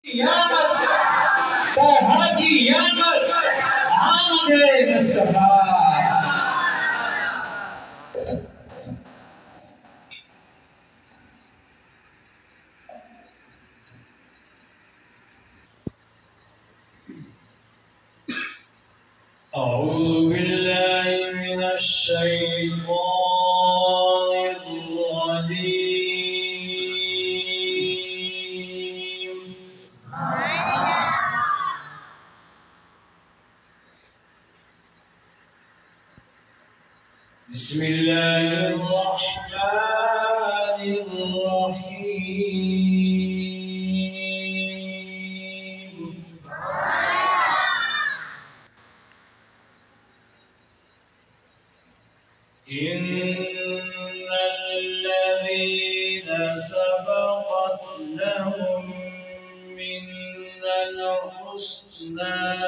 قیامت طه کی قیامت آمد مصطفی أعوذ بالله من الشيطان الرجيم بسم الله الرحمن الرحيم إن الذين سبقت لهم منا الحسنى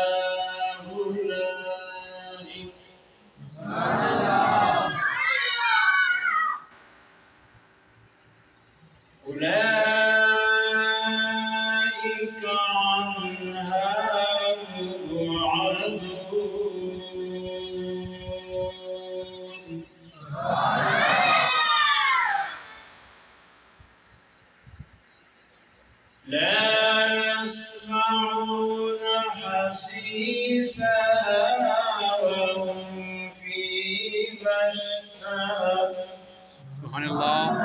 أولئك عنها مبعدون لا يسمعون حسيسها وهم فيما اشتهت سبحان الله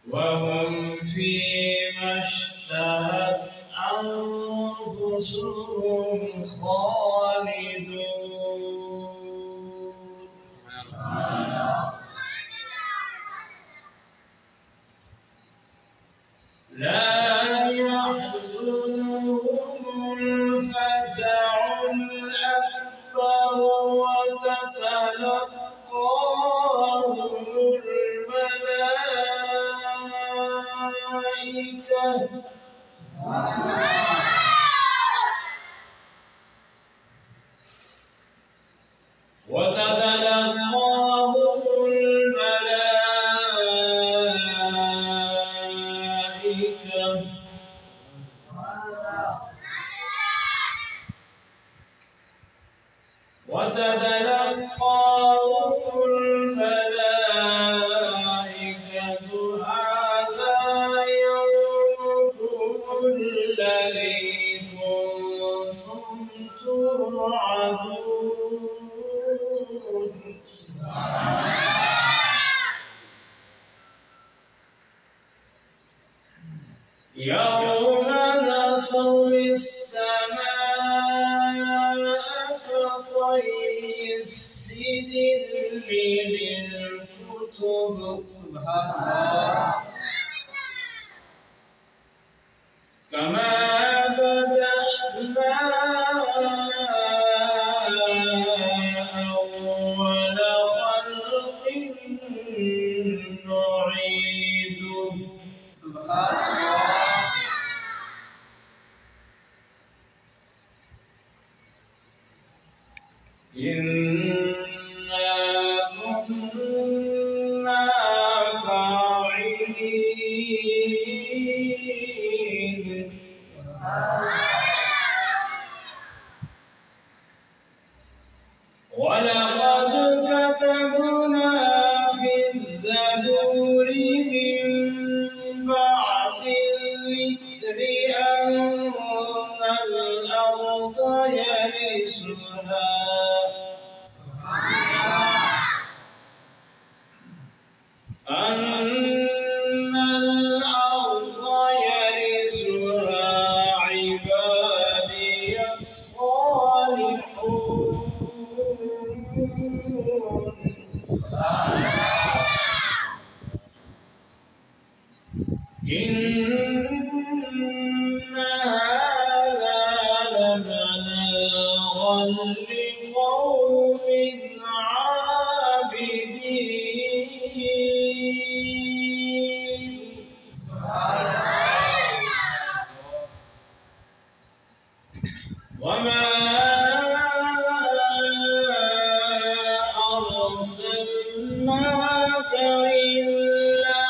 وهم فيما اشتهت أنفسهم خالدون لا يحزنهم الفزع الأكبر وتتلقاهم الملائكة وتتلقاهم الملائكة هذا يومكم الذي كنتم توعدون يوم نطوي السماء كطي السجل للكتب سبحان الله كما بدأنا أول خلق نعيده سبحان الله إنا كنا فاعلين ولقد كتبنا في الزبور من بعد الذكر أن الأرض يرثها عبادي الصالحون إن هذا لبلاغا لقوم عابدين وما أرسلناك إلا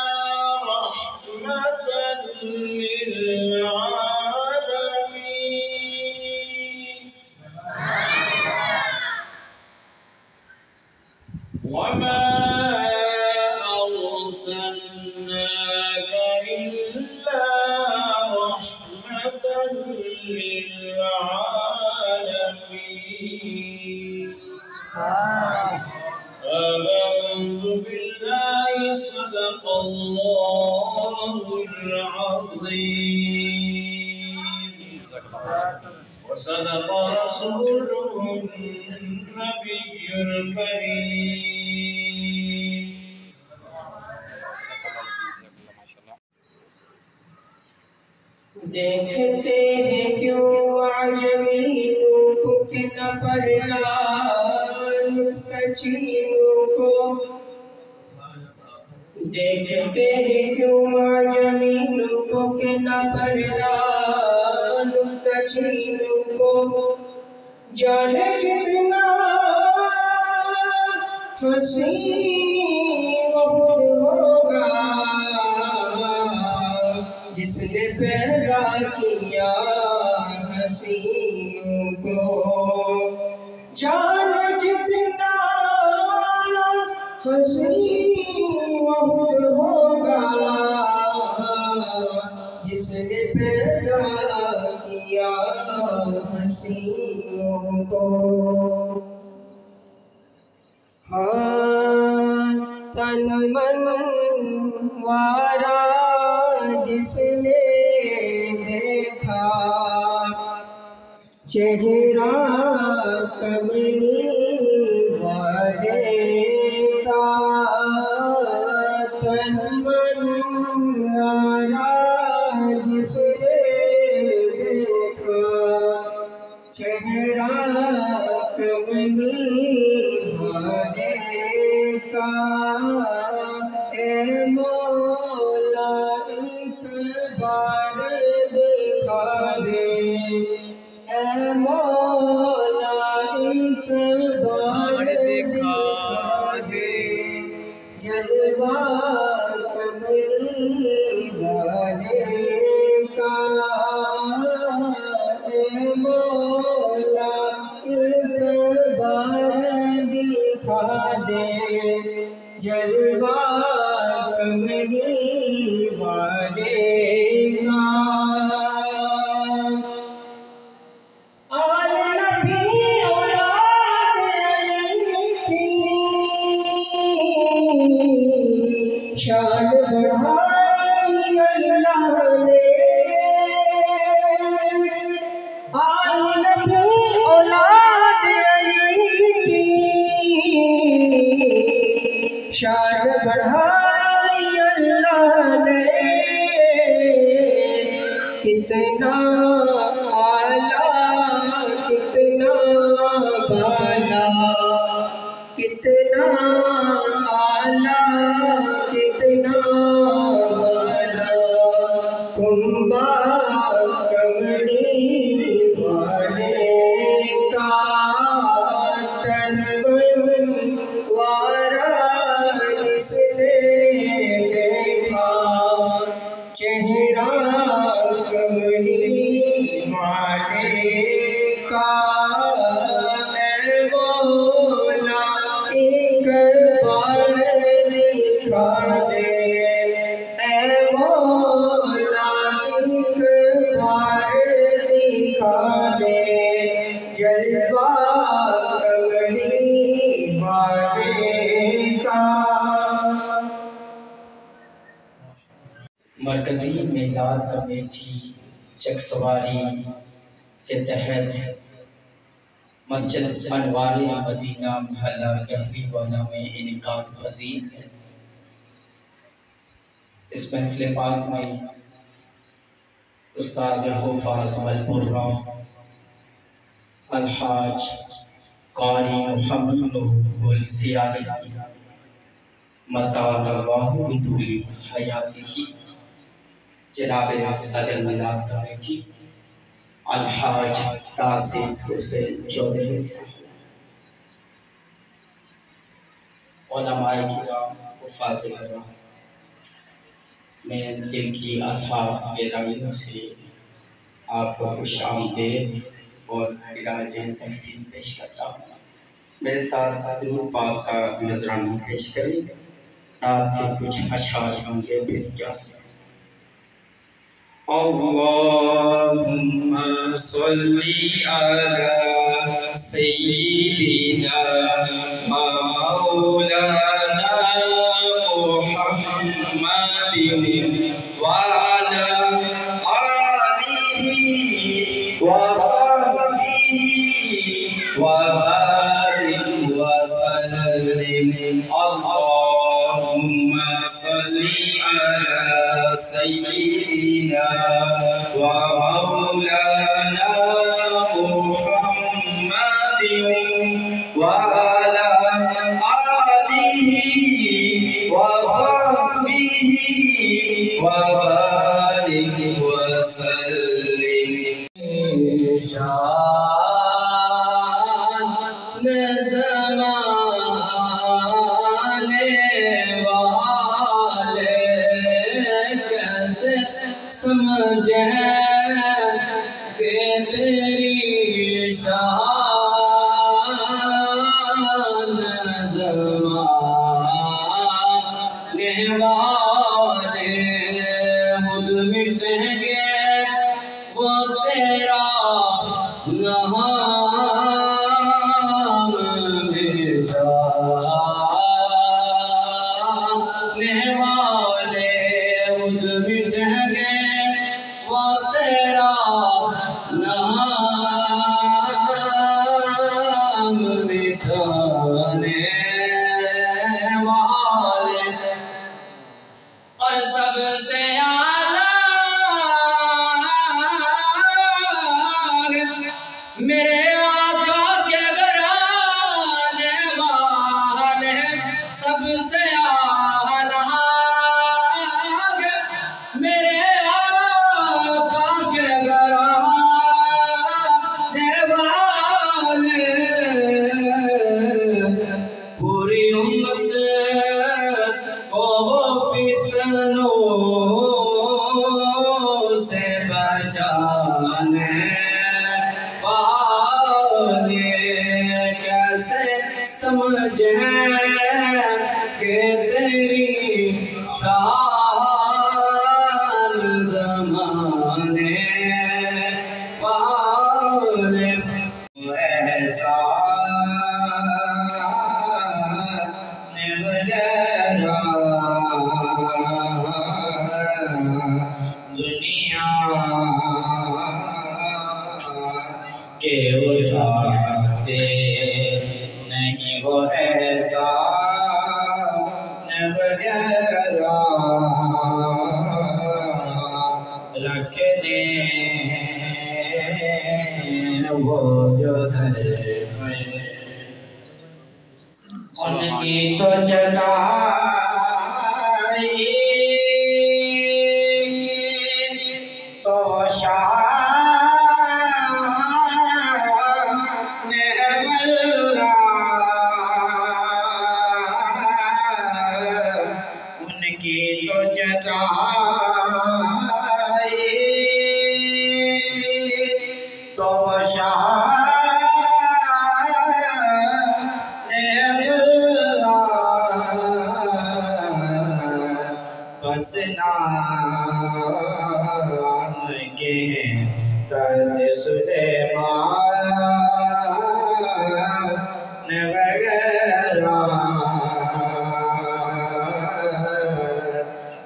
رحمة للعالمين وما أرسلناك إلا رحمة للعالمين آمنت بالله صدق الله العظيم وصدق رسوله النبي الكريم دیکھتے ہیں کیوں عجمیوں کو کہ نہ پڑھنا نکتہ چینوں کو دیکھتے ہیں کیوں عجمیوں کو کہ نہ پڑھنا نکتہ چینوں کو جانے کتنا حسین وقت ہوگا جس نے پیدا کیا حسینوں کو جانے کتنا حسین وقت ہوگا جس نے پیدا کیا حسینوں کو تن من وارا جس نے دیکھا چہرہ کملی والے کا تن من وارا جس نے دیکھا چہرہ کملی والے کا اے مولا ایک بار دکھا دے اے مولا ایک بار دکھا دے جلوہ کملی والے کا اے مولا ایک بار دکھا دے جلوہ کملی والے کا آل نبی اولاد علی کی شان بڑھائی اللہ نے آل نبی اولاد علی کی شان بڑھائی اللہ نے کتنا اعلیٰ کتنا بالا کتنا اعلیٰ کتنا بالا کنبہ کملی والے کا تنون وارا جس نے دیکھا چہرہ کملی والے کا اے مولا ایک بار دکھا دے اے مولا ایک بار دکھا دے جلوہ کملی والے کا مرکزی میلاد کمیٹی چک سواری کے تحت مسجد انوار مدینہ محلہ گہری والا میں انعقاد پذیر ہے۔ اس محفل پاک میں استاد الحفاظ القرآن الحاج قاری محمد السیاحی مطال اللہ بطول حیاتہ جناب صدر میلاد کمیٹی الحاج تاصف حسین چودھری صاحب، علماء کرام، حفاظ کرام، میں دل کی اتھا گہرائیوں سے آپ کو خوش آمدید اور خراج تحسین پیش کرتا ہوں۔ میرے ساتھ درود پاک کا نذرانہ پیش کریں۔ رات کے کچھ اشعار ہوں گے پھر اجازت۔ اللہم صلی علی سیدنا مولانا محمد وعلی آلہ وصحبہ وبارک وسلم۔ اللہم صلی علی سیدنا ومولانا محمد وعلى آله وصحبه وبارك وسلم۔ شان زمانے والے کیسے سمجھیں کہ تیری شان زمانے والے خود مٹیں گے وہ تیرا نام مٹانے والے خود مٹیں گے وہ تیرا نام مٹانے والے۔ اور سب سے اعلیٰ میرے آقا کے گھرانے والے، سب سے اعلیٰ میرے آقا کے گھرانے والے، پوری امت کو فتنوں سے بچانے والے، کیسے سمجھیں کہ تیری شان زمانے والے۔ احسان وغیرہ دنیا کے اٹھاتے نہیں وہ احسان وغیرہ رکھنے وہ جو در میں ان کی تو جدائی تو شان اللہ، ان کی تو جدائی تو شان بس نام کے تحت سلیمان وغیرہ،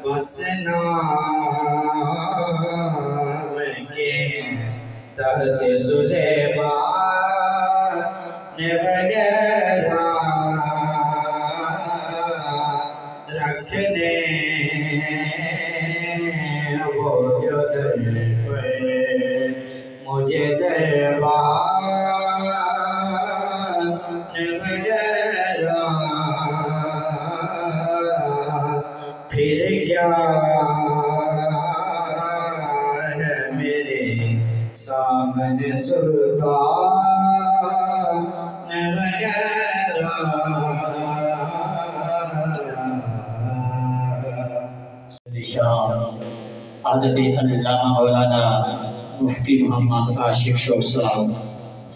بس نام کے تحت سلیمان وغیرہ رکھنے وہ جو در پہ مجھے دربار وغیرہ، پھر کیا ہے میرے سامنے سلطان وغیرہ۔ الشام حضرت علامہ مولانا مفتی محمد عاشق شوق صاحب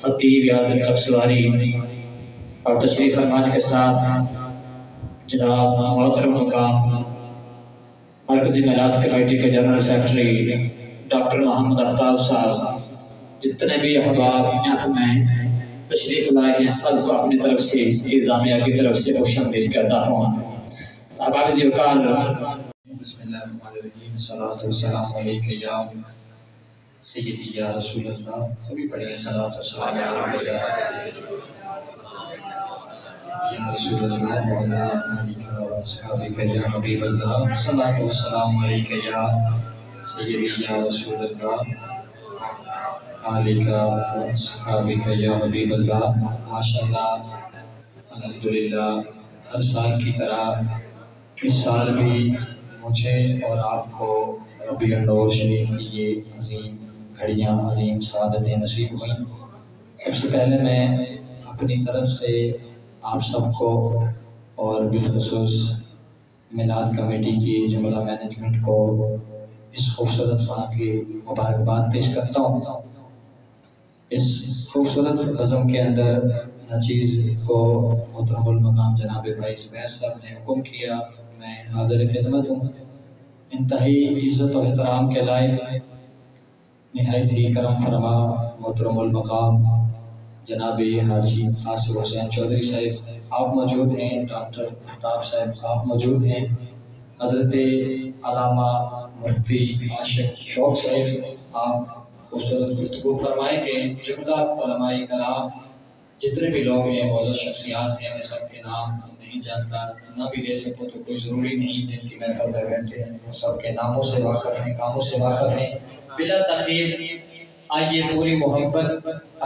خطیب اعظم چکسواری اور تشریف فرمانے کے ساتھ جناب محترم مقام مرکزی میلاد کمیٹی کے جنرل سیکرٹری ڈاکٹر محمد آفتاب صاحب، جتنے بھی احباب محفل میں تشریف لائے ہیں سب کو اپنی طرف سے انتظامیہ کی طرف سے خوش آمدید کہتا ہوں۔ احباب ذی وقار، بسم اللہ الرحمن الرحیم، صلاۃ والسلام علیکہ یا سیدی یا رسول اللہ، سبھی پڑھیں صلاۃ والسلام علیکہ یا رسول اللہ مولا علیکہ و اصحابہ یا حبیب اللہ، صلاۃ والسلام علیکہ یا سیدی یا رسول اللہ علیکہ و اصحابہ یا حبیب اللہ۔ ماشاءاللہ الحمدللہ، ہر سال کی طرح اس سال بھی مجھے اور آپ کو ربیع النور شریف کی یہ عظیم گھڑیاں، عظیم سعادتیں نصیب ہوئیں۔ سب سے پہلے میں اپنی طرف سے آپ سب کو اور بالخصوص میلاد کمیٹی کی جملہ مینجمنٹ کو اس خوبصورت خواہ کی مبارکباد پیش کرتا ہوں۔ اس خوبصورت نظم کے اندر نچیز کو محترم المقام جناب بھائی زبیر صاحب نے حکم کیا، میں حاضر خدمت ہوں۔ انتہائی عزت و احترام کے لائق، نہایت ہی کرم فرما محترم المقام جناب حاجی قاسم حسین چودھری صاحب آپ موجود ہیں، ڈاکٹر آفتاب صاحب آپ موجود ہیں، حضرت علامہ مفتی عاشق شوق صاحب آپ خوبصورت گفتگو فرمائیں گے۔ جملہ علماء کرام جتنے بھی لوگ ہیں، معزز شخصیات ہیں، میں سب کے نام نہیں جانتا، نہ بھی لے سکوں تو کوئی ضروری نہیں، جن کی محفل میں بیٹھے ہیں وہ سب کے ناموں سے واقف ہیں، کاموں سے واقف ہیں۔ بلا تاخیر آئیے پوری محبت،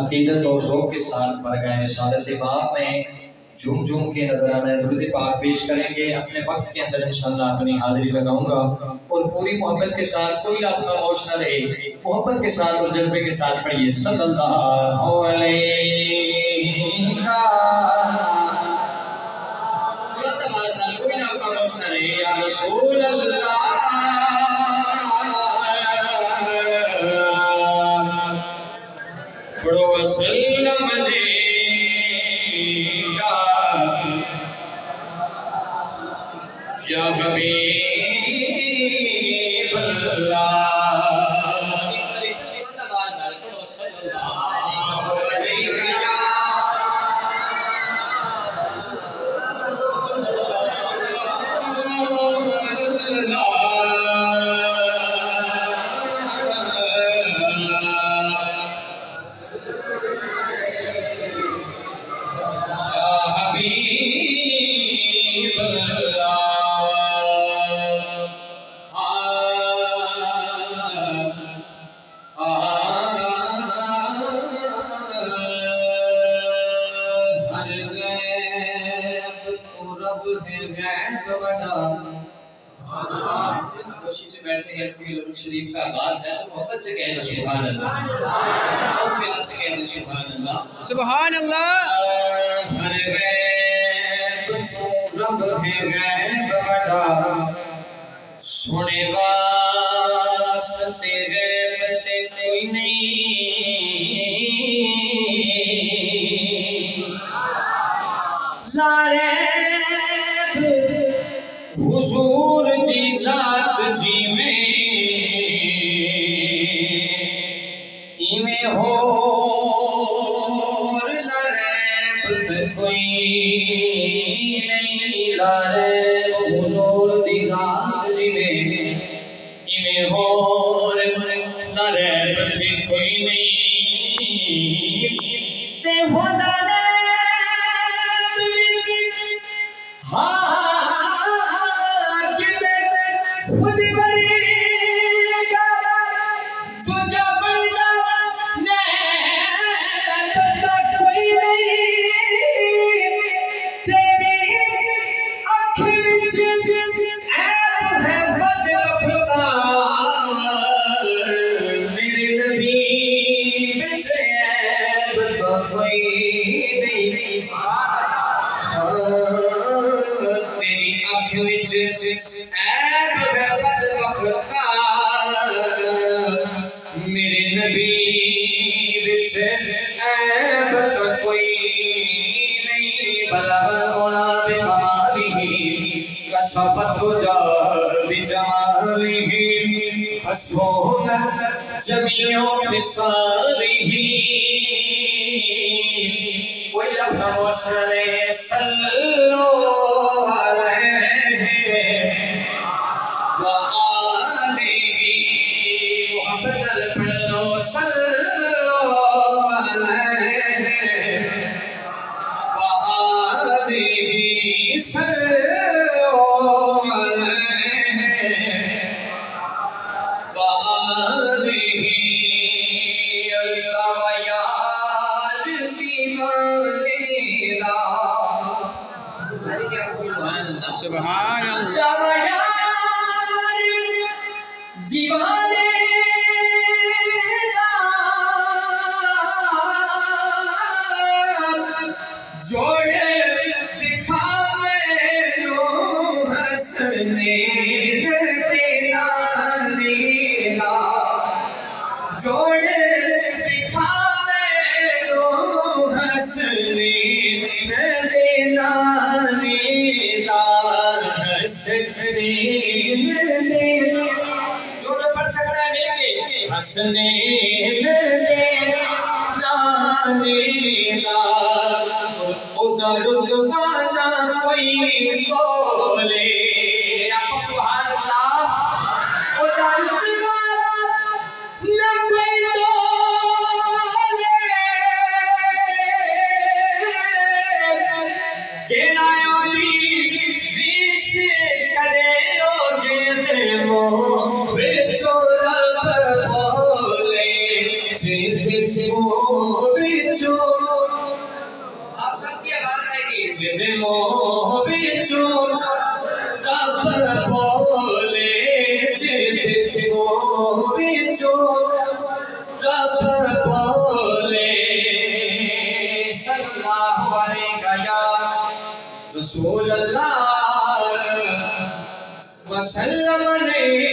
عقیدت اور ذوق کے ساتھ بارگاہ رسالت باب میں جھوم جھوم کے نذرانہ درود پاک پیش کریں گے۔ اپنے وقت کے اندر انشاءاللہ اپنی حاضری لگاؤں گا اور پوری محبت کے ساتھ، کوئی لفظ خاموش نہ رہے، محبت کے ساتھ اور جذبے کے ساتھ پڑھیے صلی اللہ علیہ کوئی لفظ خاموش نہ رہے، یا رسول اللہ پڑھو وسلم علیکہ یا حبیب اللہ۔ شریف کا آغاز ہے، محبت سے کہتے ہیں سبحان اللہ، اور پیار سے کہتے ہیں سبحان اللہ، سبحان اللہ۔ ہر غیب رب ہے غیب بڑا، سنے واسطے غیب تے کوئی نہیں، لا ریب حضور دی ذات جی میں تیری آنکھ وچ عیب ہے بد میرے نبی وچ عیب تو کوئی نہیں بلغ العلا بکمالہ کشف الدجی بجمالہ حسنت جمیع خصالہ کوئی لفظ مشرے صلو علیہ وآلہ محمد الپڑھو صلو علیہ وآلہ صلو علیہ وآلہ التویار دیوانینا سبحان اللہ تویار دیوانے جوڑے دکھاوے نو حسنے دینا نینا جوڑے دکھاوے نو حسنے دینا نینا حسنے دینا جو پڑھ سکتا ہے مل کے حسنے دینا نینا ادھر ادھر کوئی بولے آپ سبحان اللہ ادھر ادھر نہ کوئی بولے کیڑا علی جس کرے او جد مو وچوں رب بولے جد مو وچوں آپ سب کی آواز آئے گی جد مو وچوں رب بولے جد مو وچوں رب بولے صلی اللہ علیہ یا رسول اللہ وسلم علیہ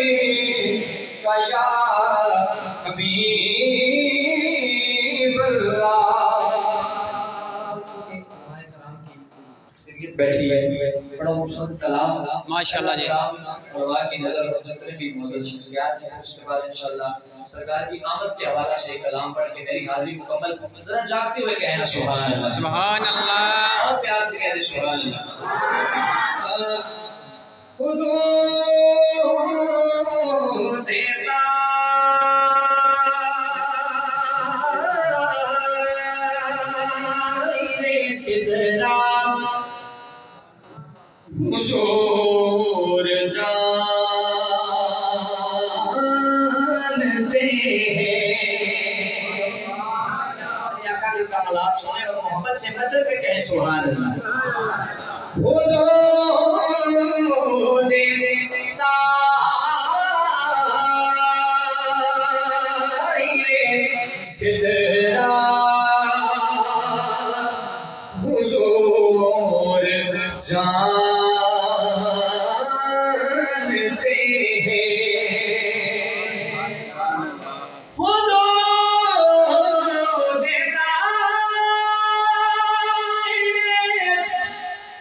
یا حبیب اللہ بیٹھی بڑا خوبصورت کلام ماشاءاللہ جی علماء کی نظر اور جتنے بھی معزز شخصیات ہیں اس کے بعد انشاءاللہ سرکار کی آمد کے حوالہ سے ایک کلام پڑھ کے میری حاضری مکمل ذرا جاگتے ہوئے کہنا سبحان اللہ سبحان اللہ اور پیار سے کہہ دے سبحان اللہ حدود دیتا سدرا حضور جانتے ہیں آقا کے کمالات سنیں اور محبت سے بچر کے کہیں سبحان اللہ حضور دیتا سدرا حضور جانتے ہیں حضور دیتا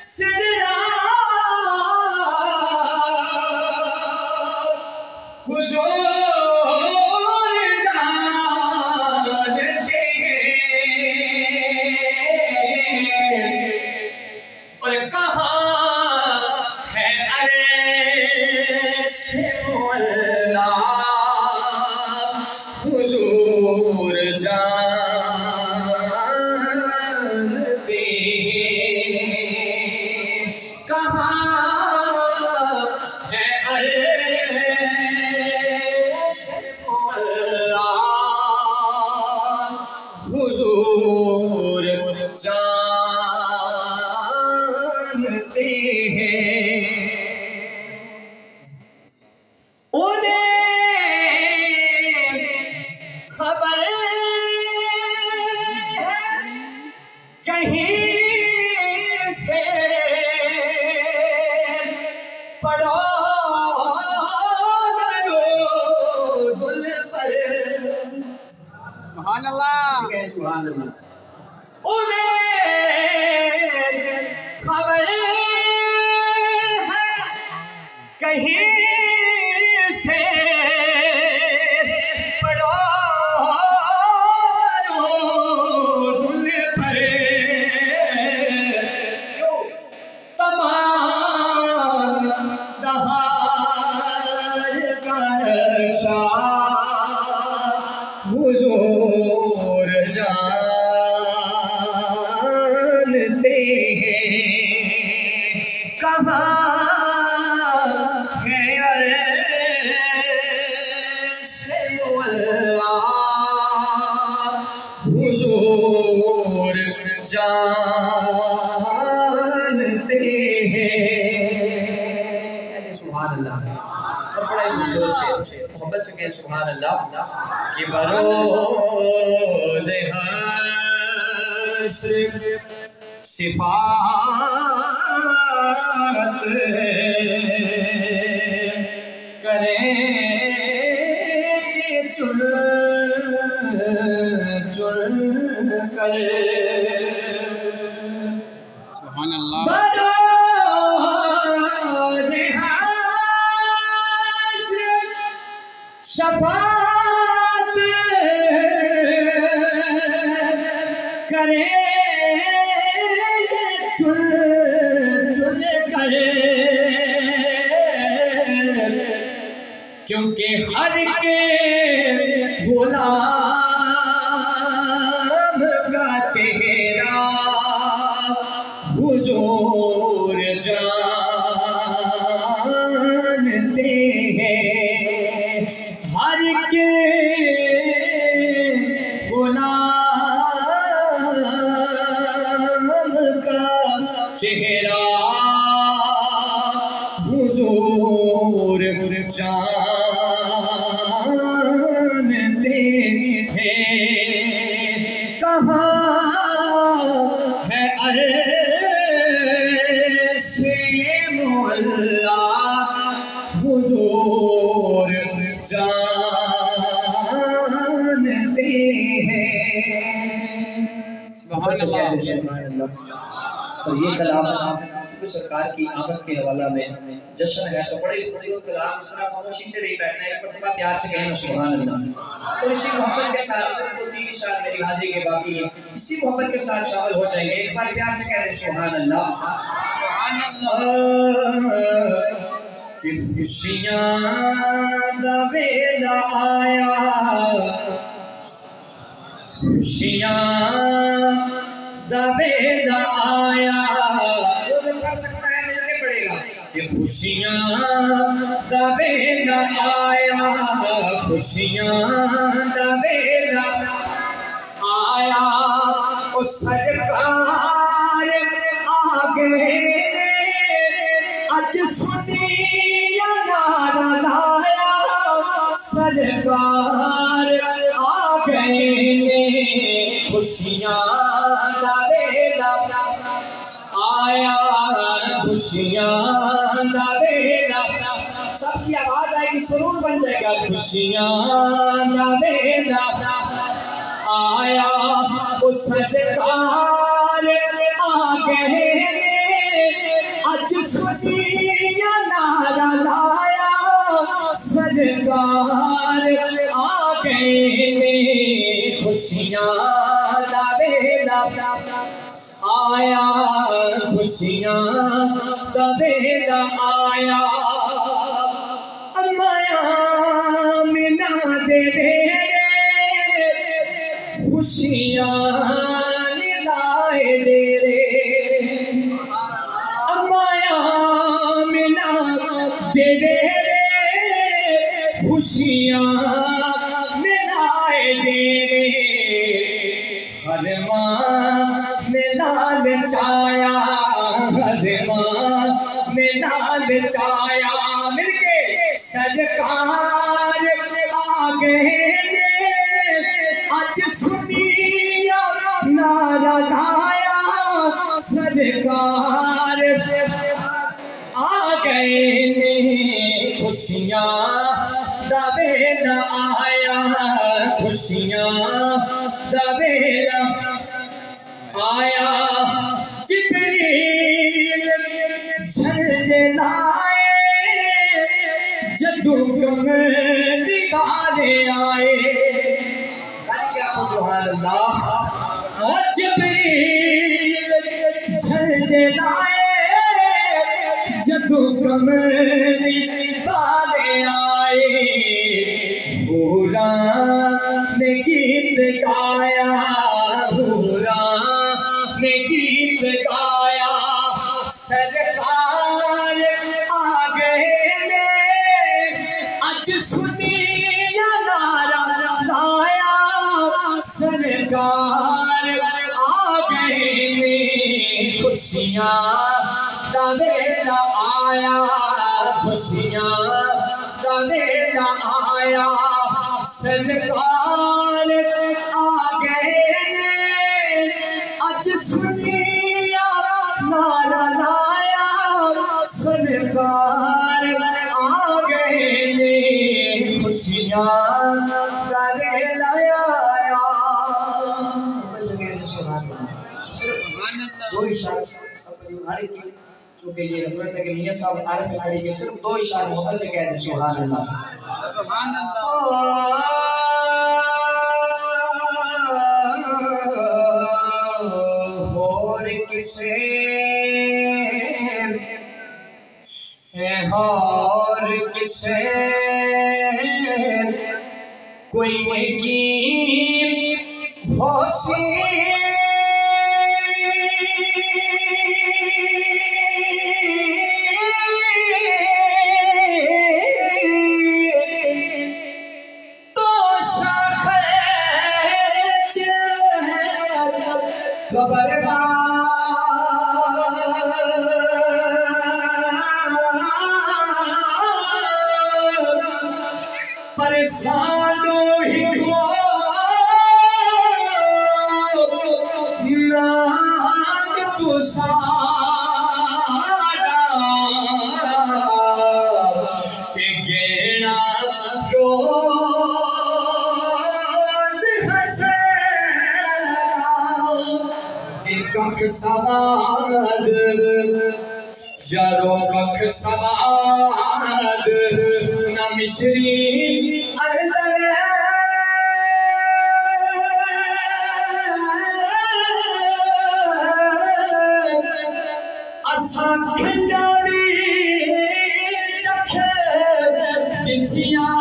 سدرا حضور جانتے ہیں اور کہاں ہے عرش مولا حضور جانتے ہیں کہاں ہے عرش مولا حضور جانتے ہیں انہیں خبر ہے کہیں سے پڑھو دل پر سبحان اللہ کہیں سبحان اللہ انہیں خبر ہے کہیں سے پڑو دل پر تمام دہار کا نقشہ حضور جانتے ہیں کہاں ہے عرش مولا حضور جانتے ہیں سبحان اللہ اور بڑا ہی خوبصورت سے محبت سے کہیں سبحان اللہ کہ بروز حشر صفات کریں گے چن چن کر سبحان اللہ بروز حشر شفاعت کریں چن چن کر کیونکہ ہر کے غلام کا چہرہ حضور جانتے ہیں ہر کے غلام کا چہرہ حضور جانتے ہیں کہاں ہے عرش مولا حضور جانتے ہیں سبحان اللہ اور یہ کلام سرکار کی آمد کے حوالہ میں جشن ہے تو بڑے خوبصورت کلام اس طرح خاموشی سے نہیں بیٹھنا ہے مرتبہ پیار سے کہیں سبحان اللہ اور اسی محبت کے ساتھ صرف دو تین اشارے میری حاضری کے باقی ہیں اسی محبت کے ساتھ شامل ہو جائیں گے ایک بار پیار سے کہہ دیں سبحان اللہ کہ خوشیاں دا ویلا آیا خوشیاں دا ویلا آیا جو کر سکتا ہے مل کے پڑے گا کہ خوشیاں دا ویلا آیا خوشیاں دا ویلا آیا او سرکار آگے اج سنیا نارا لایا سرکار آگے خوشیاں دا ویلا آیا خوشیاں دا ویلا سب کی آواز آئے گی سرور بن جائے گا خوشیاں دا ویلا آیا وہ سرکار آگے اج سنیا نارا لایا سرکار آگے خوشیاں دا ویلا آیا خوشیاں دا ویلا آیا امایا منا دے ڈیرے خوشیاں لائے ڈیرے امایا منا دے ڈیرے خوشیاں لائے ڈیرے ہر ماں نے لال چایا ہر ماں نے لال چایا مل کے سرکار آگے اج سنیا نارا لایا سرکار آگے خوشیاں دا ویلا آیا خوشیاں دا ویلا آیا جبریل جھلدے لائے جدو کملی والے آئے سبحان اللہ جبریل جھلدے لائے جدو کملی والے آئے حوراں نے گیت گایا حوراں نے گیت گایا سرکار آ گئے نے اج سنی نعرہ لایا سرکار آ گئے نے خوشیاں دا ویلا آیا خوشیاں دا ویلا آیا سرکار آ گئے نے اج سنیا نعرہ لایا سرکار آ گئے نے خوشیاں دا ویلا آیا دو اشارے ہر ایک چونکہ یہ حضرت ہے کہ میاں صاحب عارف میں کھڑی کے صرف دو اشارے محبت سے کہہ دیں سبحان اللہ سبحان اللہ اور کسے اور کسے کوئی یقین ہوشی پریشانو ہی ہو نام تو سارا کہ گینا روز حسین ککھ سواد یارو ککھ سواد نہ مشری اساں کھنڈاری چکھے دنچیاں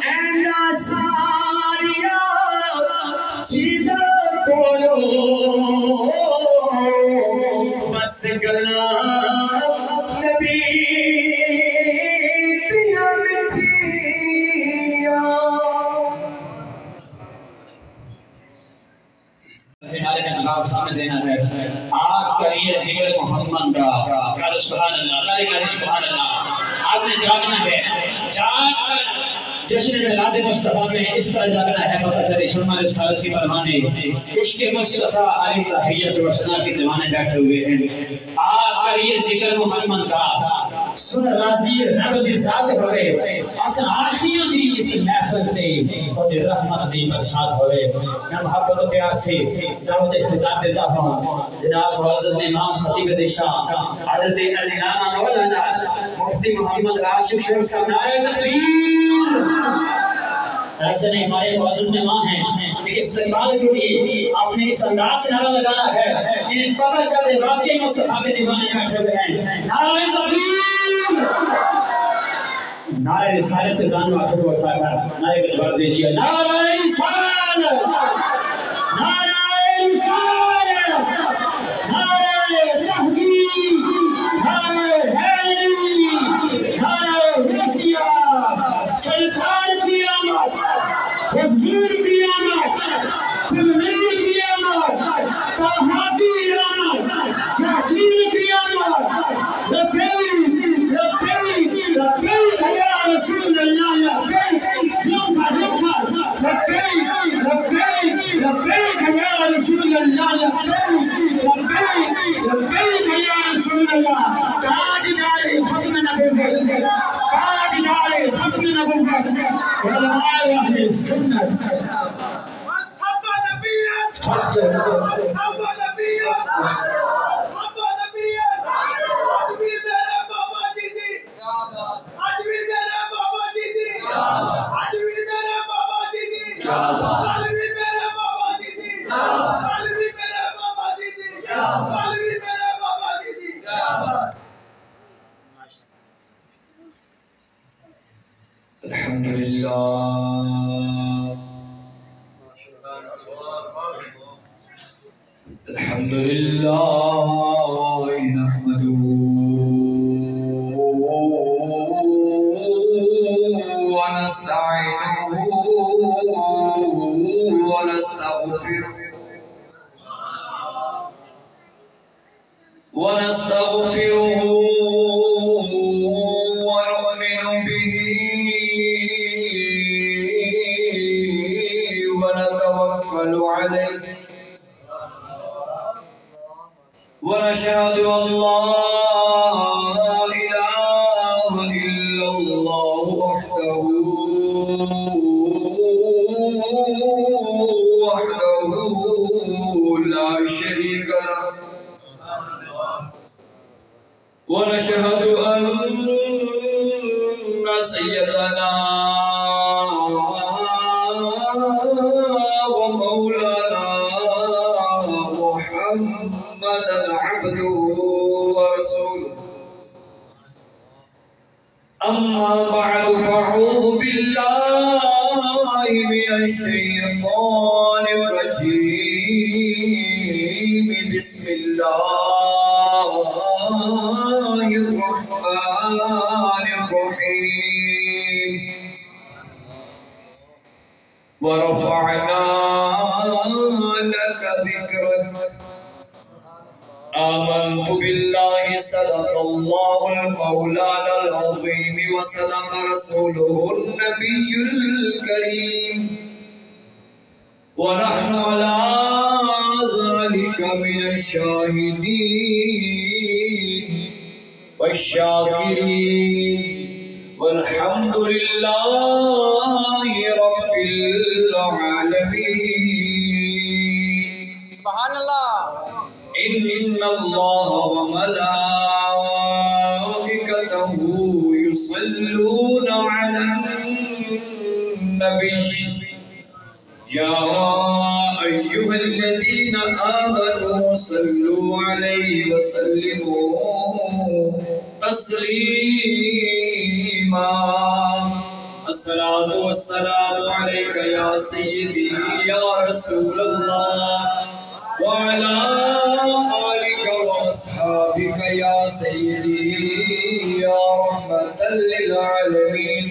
اینا ساریا چیزاں کولو بس گلا نبی دیا مٹھیاں نعرے کا جواب سامنے دینا ہے آپ کریے ذکر محمد کا قال سبحان اللہ نعرے کا سبحان اللہ آپ نے جاگنا ہے جاگ کر جشن میلاد مصطفیٰ میں اس طرح جاگنا ہے پتہ چلے شمع رسالت کی پروانے عشق مصطفیٰ علی تحیت و ثنا کے دیوانے بیٹھے ہوئے ہیں آپ کریے ذکر محمد کا سن راضی رب دی ذات ہوئے اس عاشقاں دی اس محفل تے او دی رحمت دی برسات ہوئے میں محبت و پیار سے دعوت خطاب دیتا ہوں جناب معزز امام خطیب شاہ حضرت علامہ مولانا مفتی محمد راشد شیخ صاحب نعرہ تکبیر ایسے نہیں ہمارے معزز مہمان ہیں کہ استقبال کے لیے آپ نے اس انداز سے نعرہ لگانا ہے انہیں پتہ چلے واقعی مصطفیٰ کے دیوانے بیٹھے ہوئے ہیں نعرہ تکبیر نعرہ رسالت سے دانو آٹھوں کو اٹھا کر نعرے کا جواب دیجیے نعرہ رسالت نعرہ رسالت نعرہ تحقیق نعرہ حیدری نعرہ وسیع سرکار کی آمد حضور کی آمد تلمیر کی آمد طہا کی آمد یاسین کی آمد لبیک لبیک لبیک یا رسول اللہ لبیک جھومکا جھومکا لبیک لبیک لبیک یا رسول اللہ لبیک لبیک لبیک یا رسول اللہ تاجدار ختم نبوت سنت الحمد لله نحمده ونستعينه ونستغفره ونؤمن به ونتوكل عليه ونشهد أن لا إله إلا الله وحده لا شريك له ونشهد أن سيدنا ومولانا محمدا عبده ورسوله أما بعد فأعوذ بالله من الشيطان الرجيم بسم الله الرحمن الرحيم ورفعنا لك ذكرك آمنت بالله صدق الله المولانا العظيم وصدق رسوله النبي الكريم ونحن على ذلك من الشاهدين والشاكرين والحمد لله رب العالمين. سبحان الله. إن الله وملائكته يصلون على النبي يا أيها الذين آمنوا صلوا عليه وسلموا تسليما. الصلاة والسلام عليك يا سيدي يا رسول الله وعلى آلك وأصحابك يا سيدي يا رحمة للعالمين.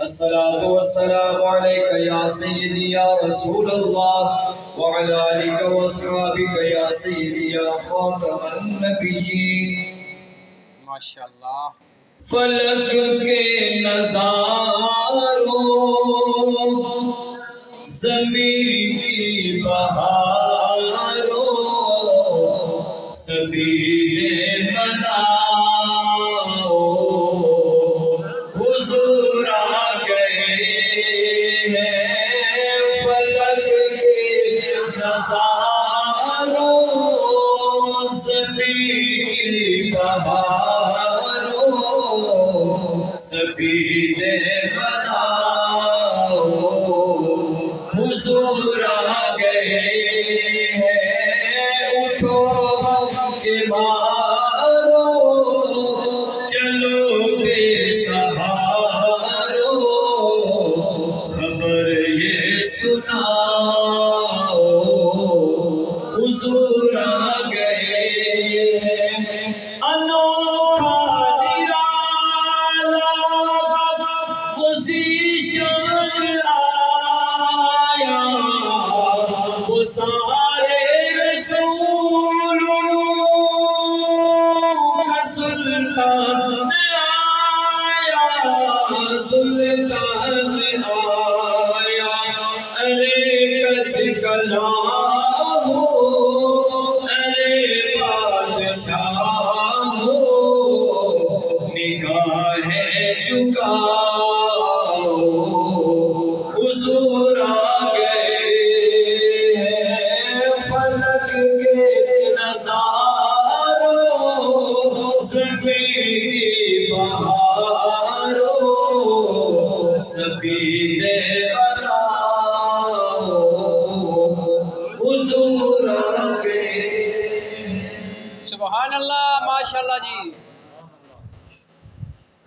الصلاة والسلام عليك يا سيدي يا رسول الله وعلى آلك وأصحابك يا سيدي يا خاتم النبيين. ما شاء الله. فلک کے نظاروں زمین کی بہاروں سبیل بناؤ حضور آ گئے ہیں. فلک کے نظاروں زمین کی بہاروں سبیل بناؤ حضور آ گئے ہیں. اٹھو کے مارو چلو بے سہارو خبر یہ سناؤ حضور آ گئے ہیں. انوکھا نرالا پوزیشن آیا وہ سارے رسولوں کا سلطان آیا سلطان آیا. ارے کچھ کلا ہو ارے بادشاہ ہو نگاہ جھکاؤ حضور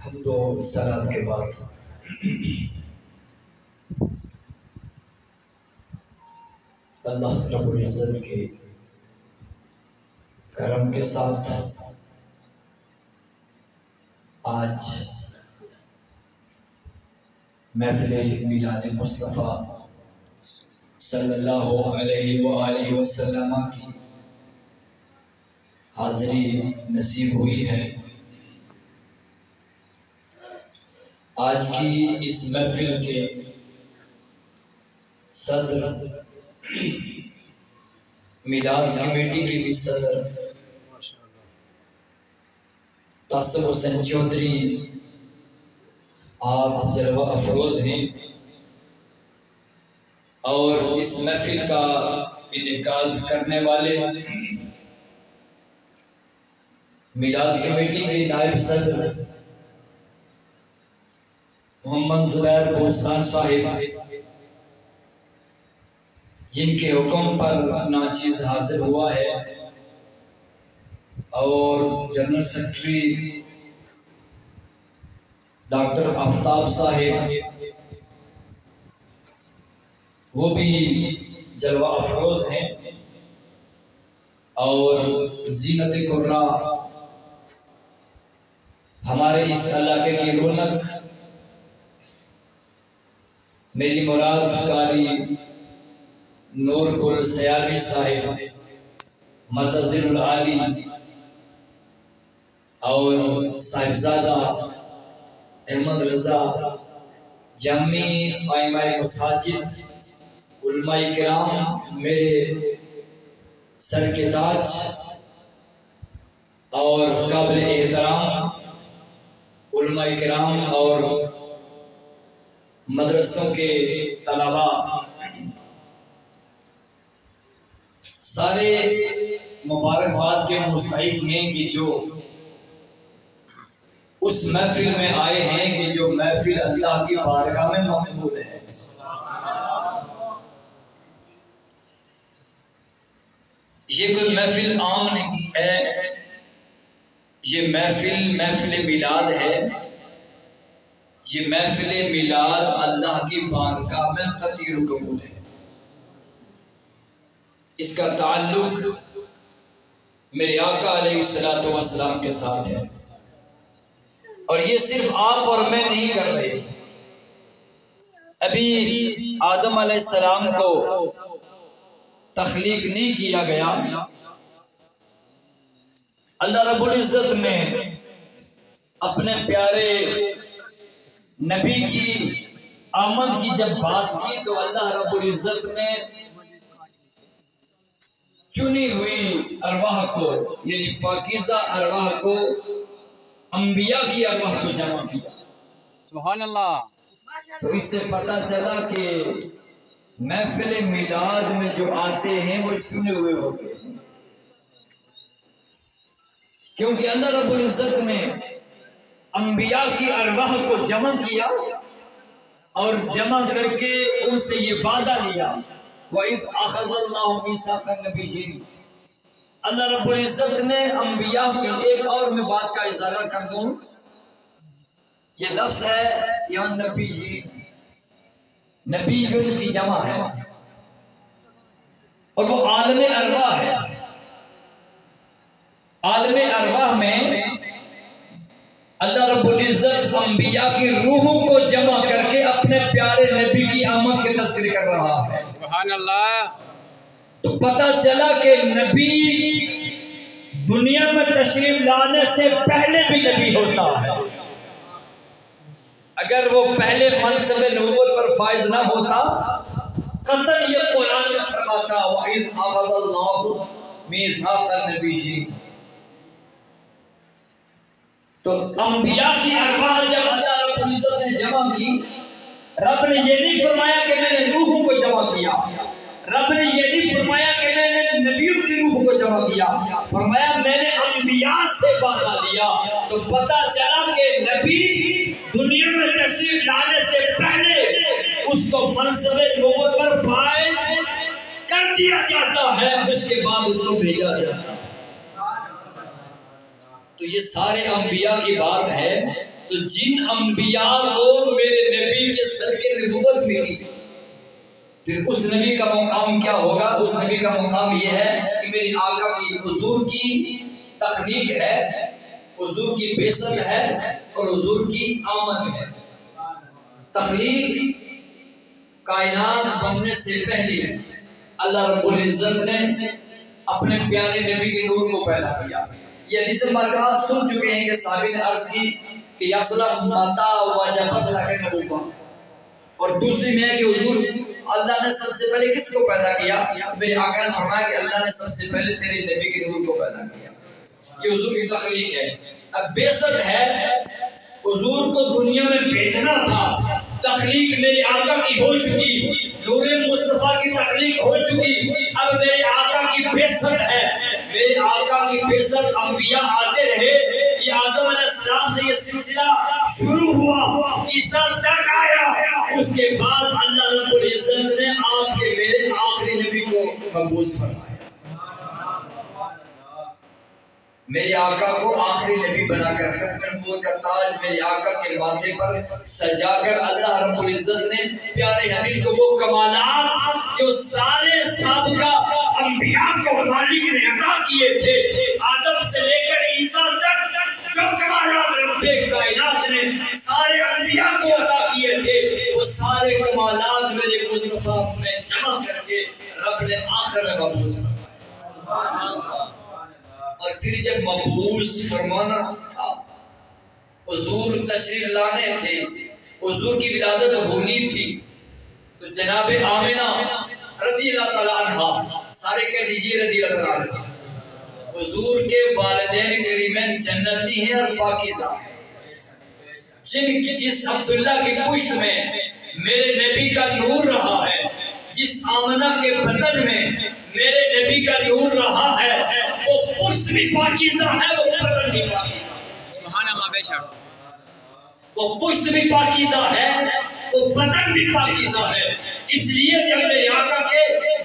حمد و ثنا کے بعد اللہ رب العزت کے کرم کے ساتھ آج محفل میلاد مصطفیٰ صلی اللہ علیہ وآلہ وسلم کی حاضری نصیب ہوئی ہے۔ آج کی اس محفل کے صدر میلاد کمیٹی کے بھی صدر تاسب حسین چودھری آپ جلوہ افروز ہیں، اور اس محفل کا انعقاد کرنے والے میلاد کمیٹی کے نائب صدر محمد زبیر بوستان صاحب، جن کے حکم پر ناچیز حاضر ہوا ہے، اور جنرل سیکرٹری ڈاکٹر آفتاب صاحب، وہ بھی جلوہ افروز ہیں، اور زینت قرہ ہمارے اس علاقے کی رونق میری مراد قاری نور گل سیالی صاحب متزل العالی، اور صاحبزادہ احمد رضا، جامع ائمہ مساجد، علماء کرام، میرے سر کے تاج اور قابل احترام علماء کرام اور مدرسوں کے طلباء، سارے مبارکباد کے مستحق ہیں کہ جو اس محفل میں آئے ہیں، کہ جو محفل اللہ کی بارگاہ میں مقبول ہے۔ یہ کوئی محفل عام نہیں ہے، یہ محفل میلاد ہے۔ یہ محفل میلاد اللہ کی بارگاہ میں قطعی قبول ہے۔ اس کا تعلق میرے آقا علیہ السلام کے ساتھ ہے، اور یہ صرف آپ اور میں نہیں کر رہے۔ ابھی آدم علیہ السلام کو تخلیق نہیں کیا گیا، اللہ رب العزت نے اپنے پیارے نبی کی آمد کی جب بات کی تو اللہ رب العزت نے چنی ہوئی ارواح کو، یعنی پاکیزہ ارواح کو، انبیاء کی ارواح کو جمع کیا۔ سبحان اللہ۔ تو اس سے پتہ چلا کہ محفل میلاد میں جو آتے ہیں وہ چنے ہوئے ہوتے ہیں، کیونکہ اللہ رب العزت نے انبیاء کی ارواح کو جمع کیا، اور جمع کر کے ان سے یہ وعدہ لیا، وَإِذْ أَخَذَ اللَّهُ مِيثَاقَ النَّبِيِّينَ۔ اللہ رب العزت نے انبیاء کی، ایک اور میں بات کا اظہار کر دوں، یہ لفظ ہے یہاں نبی جی، نبی کی جمع ہے، اور وہ عالم ارواح ہے۔ عالم ارواح میں اللہ رب العزت انبیاء کی روحوں کو جمع کر کے اپنے پیارے نبی کی آمد کے تذکر کر رہا ہے۔ سبحان اللہ۔ تو پتہ چلا کہ نبی دنیا میں تشریف لانے سے پہلے بھی نبی ہوتا ہے۔ اگر وہ پہلے منصب نبوت پر فائز نہ ہوتا، قطعاً یہ قرآن میں فرماتا وَإِذْ أَخَذَ اللَّهُ مِيثَاقَ النَّبِيِّينَ۔ تو انبیاء کی ارواح جب اللہ رب العزت نے جمع کی، رب نے یہ نہیں فرمایا کہ میں نے روحوں کو جمع کیا، رب نے یہ نہیں فرمایا کہ میں نے نبیوں کی روح کو جمع کیا، فرمایا میں نے انبیاء سے وعدہ لیا۔ تو پتہ چلا کہ نبی دنیا میں تشریف لانے سے پہلے اس کو منصب نبوت پر فائز کر دیا جاتا ہے، اس کے بعد اس کو بھیجا جاتا ہے۔ تو یہ سارے انبیاء کی بات ہے، تو جن انبیاء کو میرے نبی کے صدقے نبوت ملی، پھر اس نبی کا مقام کیا ہوگا؟ اس نبی کا مقام یہ ہے کہ میری آقا کی حضور کی تخلیق ہے، حضور کی بعثت ہے اور حضور کی آمد ہے۔ تخلیق کائنات بننے سے پہلے اللہ رب العزت نے اپنے پیارے نبی کے نور کو پیدا کیا۔ یہ حدیث مبارکہ سن چکے ہیں کہ صحابی نے عرض کی کہ یا رسول اللہ ماتا وجبت لک نبوہ، اور دوسری میں ہے کہ حضور اللہ نے سب سے پہلے کس کو پیدا کیا؟ میرے آقا نے فرمایا کہ اللہ نے سب سے پہلے تیرے نبی کے نور کو پیدا کیا۔ یہ حضور کی تخلیق ہے۔ اب بعثت ہے، حضور کو دنیا میں بھیجنا تھا، تخلیق میرے آقا کی ہو چکی، نور مصطفیٰ کی تخلیق ہو چکی، اب میرے آقا کی بعثت ہے۔ میرے آقا کی بعثت انبیاء آتے رہے، یہ آدم علیہ السلام سے یہ سلسلہ شروع ہوا، عیسیٰ تک آیا، اس کے بعد اللہ رب العزت نے آپ کے میرے آخری نبی کو مبعوث فرمایا۔ میرے آقا کو آخری نبی بنا کر ختم نبوت کا تاج میرے آقا کے ماتھے پر سجا کر اللہ رب العزت نے پیارے حبیب کو وہ کمالات جو سارے سابقہ انبیاء کو مالک نے عطا کیے تھے، آدم سے لے کر عیسیٰ تک جو کمالات رب کائنات نے سارے انبیاء کو عطا کیے تھے، وہ سارے کمالات میرے مصطفیٰ میں جمع کر کے رب نے آخر میں مبعوث فرمایا۔ اور پھر جب مبعوث فرمانا تھا، حضور تشریف لانے تھے، حضور کی ولادت ہونی تھی، تو جناب آمنہ رضی اللہ تعالیٰ عنہ، سارے کہہ دیجیے رضی اللہ تعالیٰ عنہ، حضور کے والدین کریمین جنتی ہیں اور پاکیزہ ہیں، جس عبداللہ کی پشت میں میرے نبی کا نور رہا ہے، جس آمنہ کے بدن میں میرے نبی کا نور رہا ہے، وہ پشت بھی پاکیزہ ہے، وہ بدن بھی پاکیزہ ہے۔ سبحان اللہ، بے شک وہ پشت بھی پاکیزہ ہے، وہ بدن بھی پاکیزہ ہے۔ اس لیے جب میرے آقا کے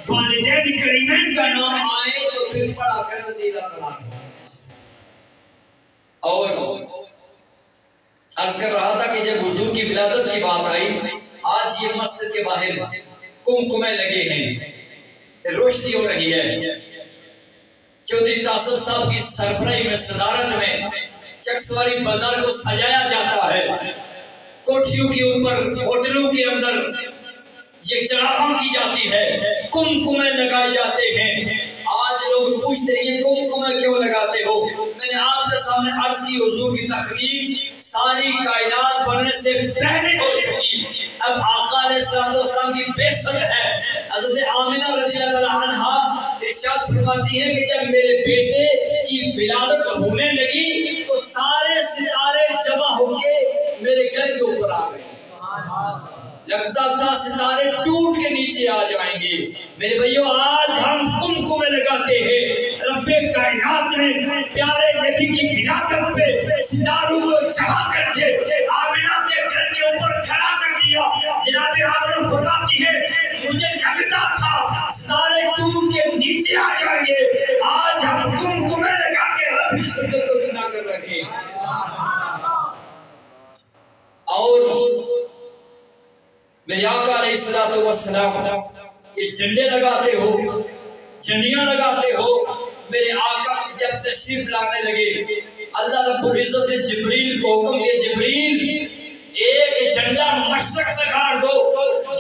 والدین کریمین کا نام آئے تو پھر پڑھا کر رضی اللہ تعالیٰ عنہ۔ اور عرض کر رہا تھا کہ جب حضور کی ولادت کی بات آئی، آج یہ مسجد کے باہر کمکمے لگے ہیں، روشنی ہو رہی ہے، چودھری تاصف صاحب کی سربراہی میں صدارت میں چکسواری بازار کو سجایا جاتا ہے، کوٹھیوں کے اوپر ہوٹلوں کے اندر یہ چراغاں کی جاتی ہے، کمکمے لگائے جاتے ہیں۔ آج لوگ پوچھتے ہیں یہ کمکمے کیوں لگاتے ہو؟ میں نے آپ کے سامنے عرض کی حضور کی تخلیق ساری کائنات بننے سے پہلے ہو چکی، اب آقا علیہ السلام کی بعثت ہے۔ حضرت آمنہ رضی اللہ تعالیٰ عنہا ارشاد فرماتی ہے کہ جب میرے بیٹے کی ولادت ہونے لگی تو سارے ستارے جمع ہو کے میرے گھر کے اوپر آ گئے، لگتا تھا ستارے ٹوٹ کے نیچے آ جائیں گے۔ میرے بھائیو، آج ہم کمکمے لگاتے ہیں، رب کائنات نے پیارے نبی کی ولادت پہ ستاروں کو جمع کر کے آمنہ کے گھر کے اوپر کھڑا کر دیا۔ جناب آمنہ فرماتی ہے مجھے لگتا تھا ستارے ٹوٹ کے نیچے آ جائیں گے، آج ہم کمکمے لگا کے رب کی سنت کو زندہ کر رہے ہیں۔ اور میرے آقا علیہ السلام یہ جھنڈے لگاتے ہو، جھنڈیاں لگاتے ہو، میرے آقا جب تشریف لانے لگے اللہ رب العزت نے جبریل کو حکم دیا، جبریل ایک جھنڈا مشرق سے گاڑ دو،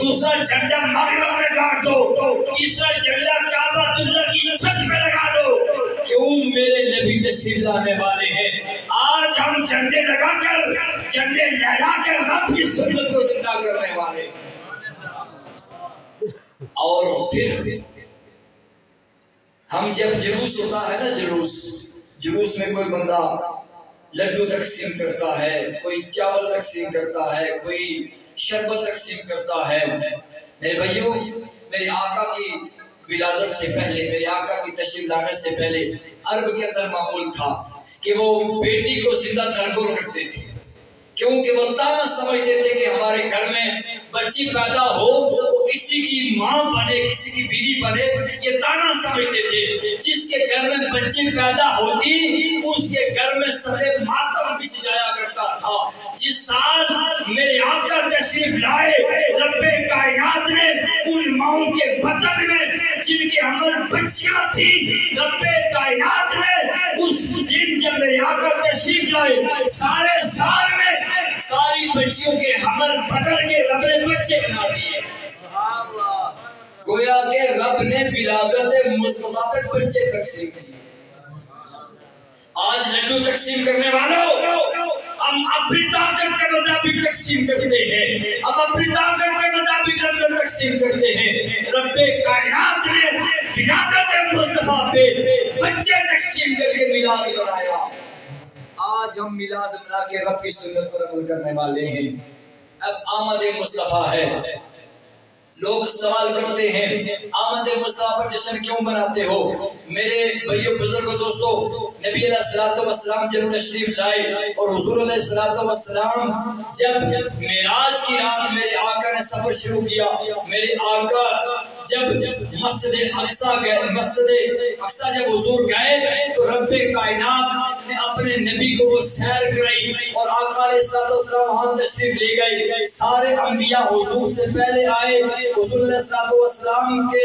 دوسرا جھنڈا مغرب میں گاڑ دو، تیسرا جھنڈا کعبہ اللہ کی چھت پہ لگا دو، کیوں میرے نبی تشریف لانے والے ہیں۔ آج ہم جھنڈے لگا کر، جھنڈے لہرا کر رب کی سنت کو زندہ کرنے والے۔ اور پھر ہم جب جلوس ہوتا ہے نا، جلوس میں کوئی بندہ لڈو تقسیم کرتا ہے، کوئی چاول تقسیم کرتا ہے، کوئی شربت تقسیم کرتا ہے۔ میرے بھائیوں، میرے آقا کی ولادت سے پہلے، میرے آقا کی تشریف لانے سے پہلے عرب کے اندر معمول تھا کہ وہ بیٹی کو زندہ درگور رکھتے تھے، کیونکہ وہ تانا سمجھتے تھے کہ ہمارے گھر میں بچی پیدا ہو وہ کسی کی ماں بنے، کسی کی بیوی بنے، یہ تانا سمجھتے تھے۔ جس کے گھر میں بچی پیدا ہوتی اس کے گھر میں سفید ماتم بچھ جایا کرتا تھا، جس سال میرے آقا تشریف لائے رب کائنات نے ان ماؤں کے بطن میں جن کے عمل بچیاں تھی، رب کائنات نے اس دن جب میرے آقا تشریف لائے سارے سال میں ساری بچیوں کے حمل بدل کے رب نے بچے بنا دیے۔ گویا کہ رب نے ولادت مصطفیٰ پہ بچے تقسیم کیے۔ آج لڈو تقسیم کرنے والوں ہم اپنی طاقت کے مطابق تقسیم کرتے ہیں، ہم اپنی طاقت کے مطابق لنگر تقسیم کرتے ہیں۔ رب کائنات نے ولادت مصطفیٰ پہ بچے تقسیم کر کے میلاد بنایا۔ آج ہم میلاد بنا کے رب کی سنت پر عمل کرنے والے ہیں۔ اب آمد مصطفیٰ ہے، لوگ سوال کرتے ہیں آمد مصطفیٰ پر جشن کیوں مناتے ہو؟ میرے بھائیو بزرگوں دوستو، نبی علیہ الصلوۃ والسلام جب تشریف لائے اور حضور علیہ الصلوۃ والسلام جب معراج کی رات میرے آقا نے سفر شروع کیا، میرے آقا جب مسجد اقصیٰ گئے، مسجد اقصیٰ جب حضور گئے تو رب کائنات نے اپنے نبی کو وہ سیر کرائی اور آقا علیہ الصلوۃ والسلام وہاں تشریف لے گئے۔ سارے انبیاء حضور سے پہلے آئے، حضور علیہ الصلوۃ والسلام کے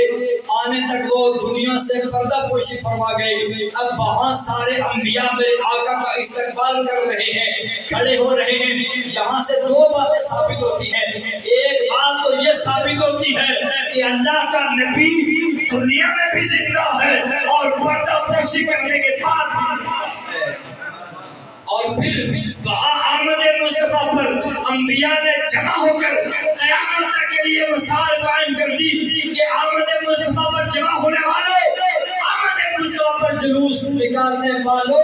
آنے تک وہ دنیا سے پردہ پوشی فرما گئے۔ اب وہاں سارے انبیاء میرے آقا کا استقبال کر رہے ہیں، کھڑے ہو رہے ہیں۔ یہاں سے دو باتیں ثابت ہوتی ہیں۔ ایک بات تو یہ ثابت ہوتی ہے کہ اللہ کا نبی دنیا میں بھی زندہ ہے اور پردہ پوشی کرنے کے بعد بھی، اور پھر وہاں آمد مصطفیٰ پر انبیاء نے جمع ہو کر قیامت تک کے لیے مثال قائم کر دی کہ آمد مصطفیٰ پر جمع ہونے والوں، آمد مصطفیٰ پر جلوس نکالنے والوں،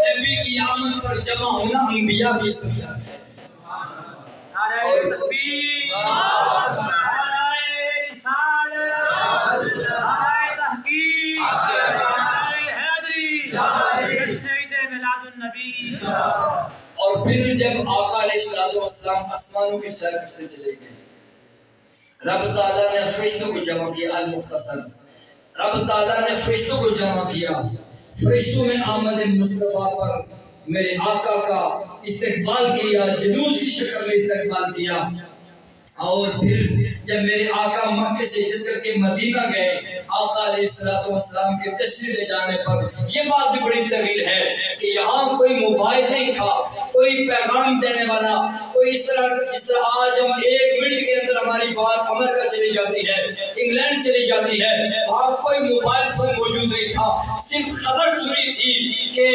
نبی کی آمد پر جمع ہونا انبیاء کی سنت ہے۔ اور اور پھر جب آقا علیہ السلام آسمانوں کی سیر کرتے چلے گئے، رب تعالیٰ نے فرشتوں کو جمع کیا، المختصر رب تعالیٰ نے فرشتوں کو جمع کیا۔ فرشتوں نے آمد مصطفیٰ پر میرے آقا کا استقبال کیا، جلوس کی شکل میں استقبال کیا۔ اور پھر جب میرے آقا مکہ سے ہجرت کر کے مدینہ گئے، آقا علیہ السلام کے تشریف لے جانے پر یہ بات بھی بڑی طویل ہے کہ یہاں کوئی موبائل نہیں تھا، کوئی پیغام دینے والا، کوئی اس طرح جس طرح آج ہم 1 منٹ کے اندر ہماری بات امریکہ چلی جاتی ہے، انگلینڈ چلی جاتی ہے، وہاں کوئی موبائل فون موجود نہیں تھا۔ صرف خبر سنی تھی کہ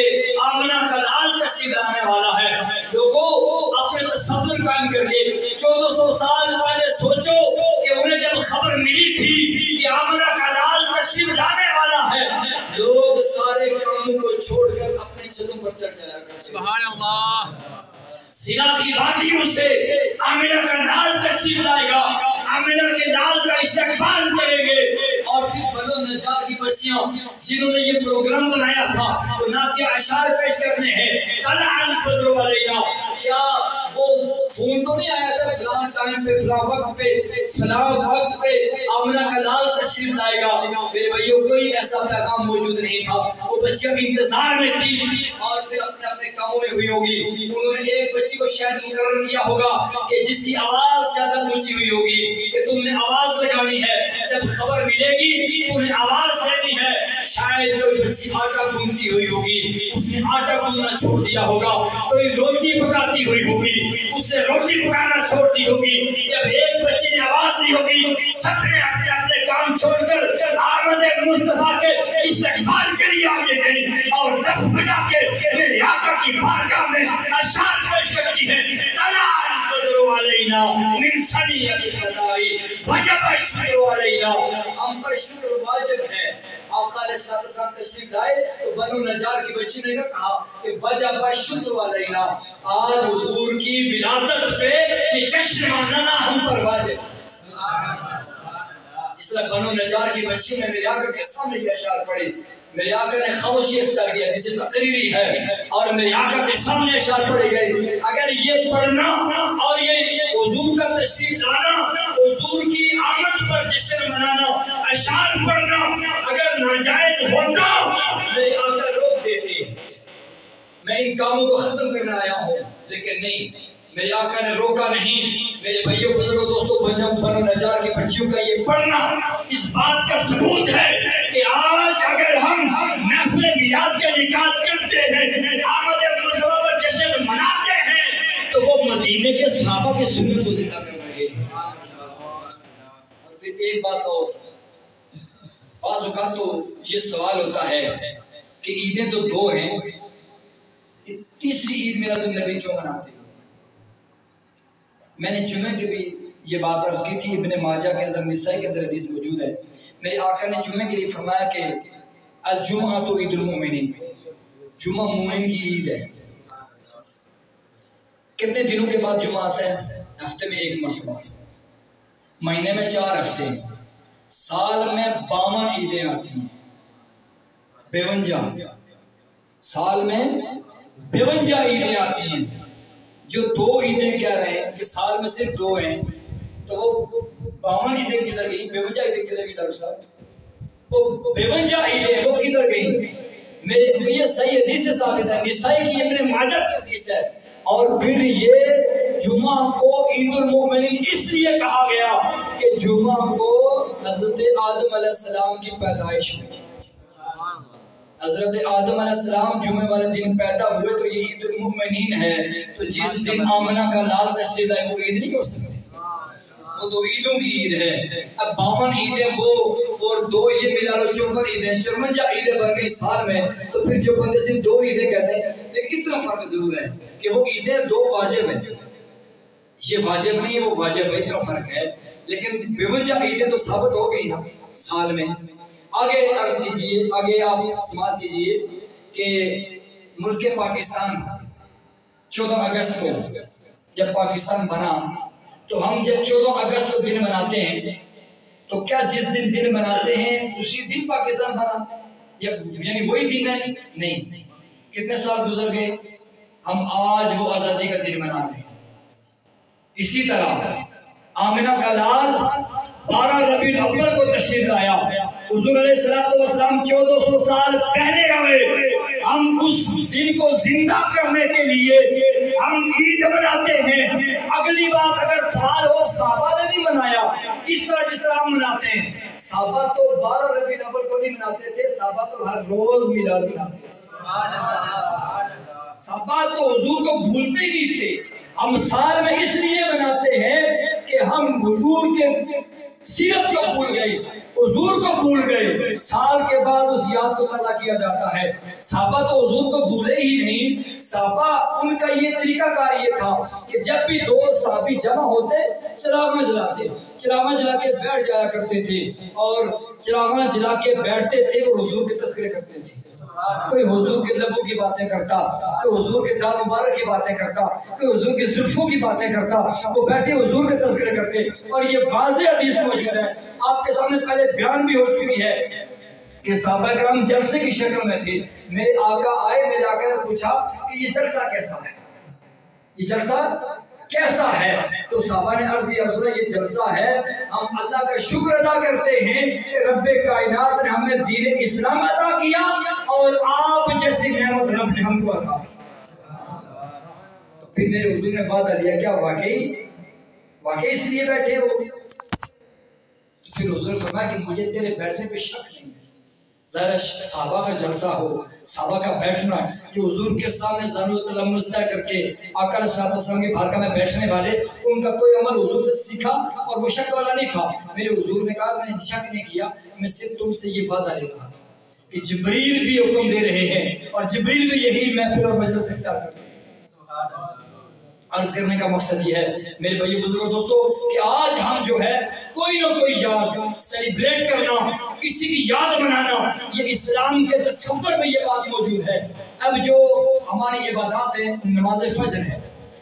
آمنہ کا لال تشریف لانے والا ہے۔ لوگوں اپنے تصور قائم کر کے 1400 سال پہلے سوچو کہ انہیں جب خبر ملی تھی کہ آمنہ کا لال تشریف لانے والا ہے، لوگ سارے کاموں کو چھوڑ کر اپنے چھتوں پر چڑھ جایا کرتے۔ سبحان اللہ۔ سینا کی وادیوں سے آمنہ کا لال تشریف لائے گا، آمنہ کے لال کا استقبال کریں گے۔ اور پھر بنو نجار کی بچیاں جنہوں نے یہ پروگرام بنایا تھا وہ نعتیہ اشعار پیش کرنے ہیں، طلع البدر علینا۔ کیا وہ فون تو نہیں آیا تھا فلاں ٹائم پہ فلاں وقت پہ آمنہ کا لال تشریف لائے گا؟ میرے بھائیوں کوئی ایسا پیغام موجود نہیں تھا۔ وہ بچیاں بھی انتظار میں تھی اور پھر اپنے اپنے کاموں میں ہوئی ہوگی۔ انہوں نے ایک بچی کو شاید مقرر کیا ہوگا کہ جس کی آواز زیادہ اونچی ہوئی ہوگی کہ تم نے آواز لگانی ہے، جب خبر ملے گی انہیں آواز دینی ہے۔ شاید کوئی بچی آٹا گوندتی ہوئی ہوگی، اس نے آٹا گوندنا چھوڑ دیا ہوگا۔ کوئی روٹی پکاتی ہوئی ہوگی، اس نے روٹی پکانا چھوڑ دی ہوگی۔ جب ایک بچے نے آواز دی ہوگی، سب نے اپنے اپنے کام چھوڑ کر آمد مصطفیٰ کے استقبال کے لیے آگے گئی اور دف بجا کے میرے آقا کی بارگاہ میں اشعار پیش کرتی ہے۔ طلع البدر علینا من ثنیۃ الوداع وجب الشکر علینا۔ ہم پر شکر واجب ہے۔ آقا علیہ السلام تشریف لائے تو بنو نجار کی بچی نے کہا کہ وجب الشکر علینا، آج حضور کی ولادت پہ یہ جشن منانا ہم پر واجب۔ جس طرح بنو نجار کی بچی نے میرے آقا کے سامنے سے اشعار پڑھی، میرے آقا نے خاموشی اختیار کیا جسے تقریری ہے، اور میرے آقا کے سامنے اشعار پڑھی گئی۔ اگر یہ پڑھنا اور یہ حضور کا تشریف لانا، حضور کی آمد پر جشن منانا، اشعار پڑھنا اگر ناجائز ہوتا میرے آقا روک دیتے۔ میں ان کاموں کو ختم کرنے آیا ہوں، لیکن نہیں، میرے آقا نے روکا نہیں۔ میرے بھائیوں بزرگوں دوستوں بنو نجار کی بچیوں کا یہ پڑھنا اس بات کا ثبوت ہے کہ آج اگر ہم محفل میلاد کا انعقاد کرتے ہیں، آمد مصطفیٰ پر جشن مناتے ہیں، تو وہ مدینے کے صحابہ کی سنت کو زندہ کر رہے ہیں۔ اور پھر ایک بات اور، بعض اوقات تو یہ سوال ہوتا ہے کہ عیدیں تو دو ہیں، تیسری عید میلاد النبی کیوں مناتے ہیں؟ میں نے جمعے کے بھی یہ بات عرض کی تھی، ابن ماجہ کے اندر نسائی کے اندر حدیث موجود ہے۔ میرے آقا نے جمعے کے لیے فرمایا کہ الجمعہ تو عید المومنین، جمعہ مومن کی عید ہے۔ کتنے دنوں کے بعد جمعہ آتا ہے؟ ہفتے میں ایک مرتبہ، مہینے میں 4 ہفتے، سال میں 52 عیدیں آتی ہیں، 52 سال میں 52 عیدیں آتی ہیں۔ جو 2 عیدیں کہہ رہے ہیں کہ سال میں صرف 2 ہیں، تو وہ 52 عیدیں کدھر گئی؟ 52 عیدیں کدھر گئی ڈاکٹر صاحب؟ وہ 52 عیدیں وہ کدھر گئی؟ میرے یہ صحیح حدیث سے ثابت ہے، نسائی کی ابن ماجہ کی حدیث ہے۔ اور پھر یہ جمعہ کو عید المومنین اس لیے کہا گیا کہ جمعہ کو حضرت آدم علیہ السلام کی پیدائش ہوئی۔ حضرت آدم علیہ السلام جمعے والے دن پیدا ہوئے، تو یہ عید المومنین ہے۔ تو جس دن آمنہ کا لال تشریف لائے وہ عید نہیں ہو سکتی، وہ تو عیدوں کی عید ہے۔ اب 52 عیدیں وہ اور 2 یہ ملا لو 54 عیدیں، 54 عیدیں بن گئی سال میں۔ تو پھر جو بندے صرف 2 عیدیں کہتے ہیں، لیکن اتنا فرق ضرور ہے کہ وہ عیدیں 2 واجب ہیں، یہ واجب نہیں ہے، وہ واجب ہے، اتنا فرق ہے۔ لیکن 52 عیدیں تو ثابت ہو گئی نا سال میں۔ آگے عرض کیجئے، آگے آپ سماعت کیجئے کہ ملک پاکستان 14 اگست کو جب پاکستان بنا، تو ہم جب 14 اگست کو دن مناتے ہیں، تو کیا جس دن مناتے ہیں اسی دن پاکستان بنا؟ یعنی وہی دن ہے؟ نہیں، کتنے سال گزر گئے، ہم آج وہ آزادی کا دن منا رہے ہیں۔ اسی طرح آمنہ کا لال 12 ربیع الاول کو تشریف لایا، حضور علیہ السلام 1400 سال پہلے آئے۔ ہم اس دن کو زندہ کرنے کے لیے ہم عید مناتے ہیں۔ اگلی بات اگر سوال ہو صحابہ نے نہیں منایا اس طرح جس طرح ہم مناتے ہیں، صحابہ تو 12 ربیع الاول کو نہیں مناتے تھے، صحابہ تو ہر روز میلاد مناتے تھے۔ صحابہ تو حضور کو بھولتے نہیں تھے۔ ہم سال میں اس لیے مناتے ہیں کہ ہم حضور کے سیرت کو بھول گئے، حضور کو بھول گئے، سال کے بعد اس یاد کو تازہ کیا جاتا ہے۔ صحابہ تو حضور کو بھولے ہی نہیں، صحابہ ان کا یہ طریقہ کار یہ تھا کہ جب بھی 2 صحابی جمع ہوتے چراغاں جلاتے، چراغاں جلا کے بیٹھ جایا کرتے تھے، اور چراغاں جلا کے بیٹھتے تھے اور حضور کے تذکرے کرتے تھے۔ کوئی حضور کے لبوں کی باتیں کرتا، کوئی حضور کے دال مبارک کی باتیں کرتا، کوئی حضور کی زلفوں کی باتیں کرتا، وہ بیٹھے حضور کے تذکرے کرتے۔ اور یہ واضح حدیث موجود ہے، آپ کے سامنے پہلے بیان بھی ہو چکی ہے کہ صحابہ کرام جلسے کی شکل میں تھے۔ میرے آقا آئے، میرے آقا نے پوچھا کہ یہ جلسہ کیسا ہے، یہ جلسہ کیسا ہے؟ تو صحابہ نے عرض کیا رسول اللہ یہ جلسہ ہے، ہم اللہ کا شکر ادا کرتے ہیں کہ رب کائنات نے ہمیں دین اسلام عطا کیا اور آپ جیسی نعمت رب نے ہم کو عطا کی۔ تو پھر میرے حضور نے وعدہ لیا، کیا واقعی اس لیے بیٹھے ہو؟ تو پھر حضور نے فرمایا کہ مجھے تیرے بیٹھنے پہ شک نہیں ہے، ظاہر صحابہ کا جلسہ ہو، صحابہ کا بیٹھنا، جو حضور کے سامنے زانو تلمس طے کر کے آقا علیہ السلام کی بارگاہ میں بیٹھنے والے، ان کا کوئی عمل حضور سے سیکھا اور وہ شک والا نہیں تھا۔ میرے حضور نے کہا میں نے شک نہیں کیا، میں صرف تم سے یہ وعدہ لے رہا تھا کہ جبریل بھی حکم دے رہے ہیں اور جبریل بھی یہی محفل اور مجلس اختیار کر رہے ہیں۔ عرض کرنے کا مقصد یہ ہے میرے بھائیو بزرگوں دوستو کہ آج ہم جو ہے کوئی نہ کوئی یاد سیلیبریٹ کرنا، کسی کی یاد منانا، یہ اسلام کے تصور میں یہ بات موجود ہے۔ اب جو ہماری عبادات ہیں، نماز فجر ہے،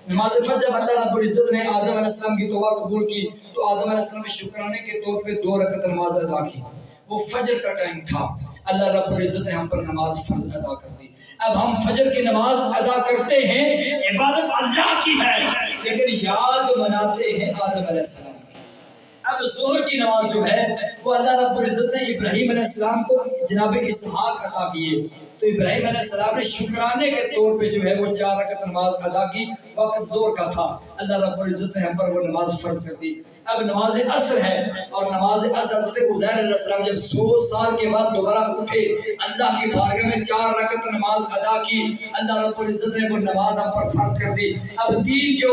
نماز فجر جب اللہ رب العزت نے آدم علیہ السلام کی توبہ قبول کی تو آدم علیہ السلام نے شکرانے کے طور پہ 2 رکعت نماز ادا کی، وہ فجر کا ٹائم تھا، اللہ رب العزت نے ہم پر نماز فرض ادا کر دی۔ اب ہم فجر کی نماز ادا کرتے ہیں، عبادت اللہ کی ہے، لیکن یاد مناتے ہیں آدم علیہ السلام کی۔ اب ظہر کی نماز جو ہے وہ اللہ رب العزت نے ابراہیم علیہ السلام کو جناب اسحاق عطا کیے، تو ابراہیم علیہ السلام نے شکرانے کے طور پہ جو ہے وہ 4 رکعت نماز ادا کی، وقت زور کا تھا، اللہ رب العزت نے ہم پر وہ نماز فرض کر دی۔ اب نماز عصر ہے، اور نماز عصر حضرت عزیر علیہ السلام جب 100 سال کے بعد دوبارہ اٹھے، اللہ کی بارگاہ میں 4 رکعت نماز ادا کی، اللہ رب العزت نے وہ نماز ہم پر فرض کر دی۔ اب 3 جو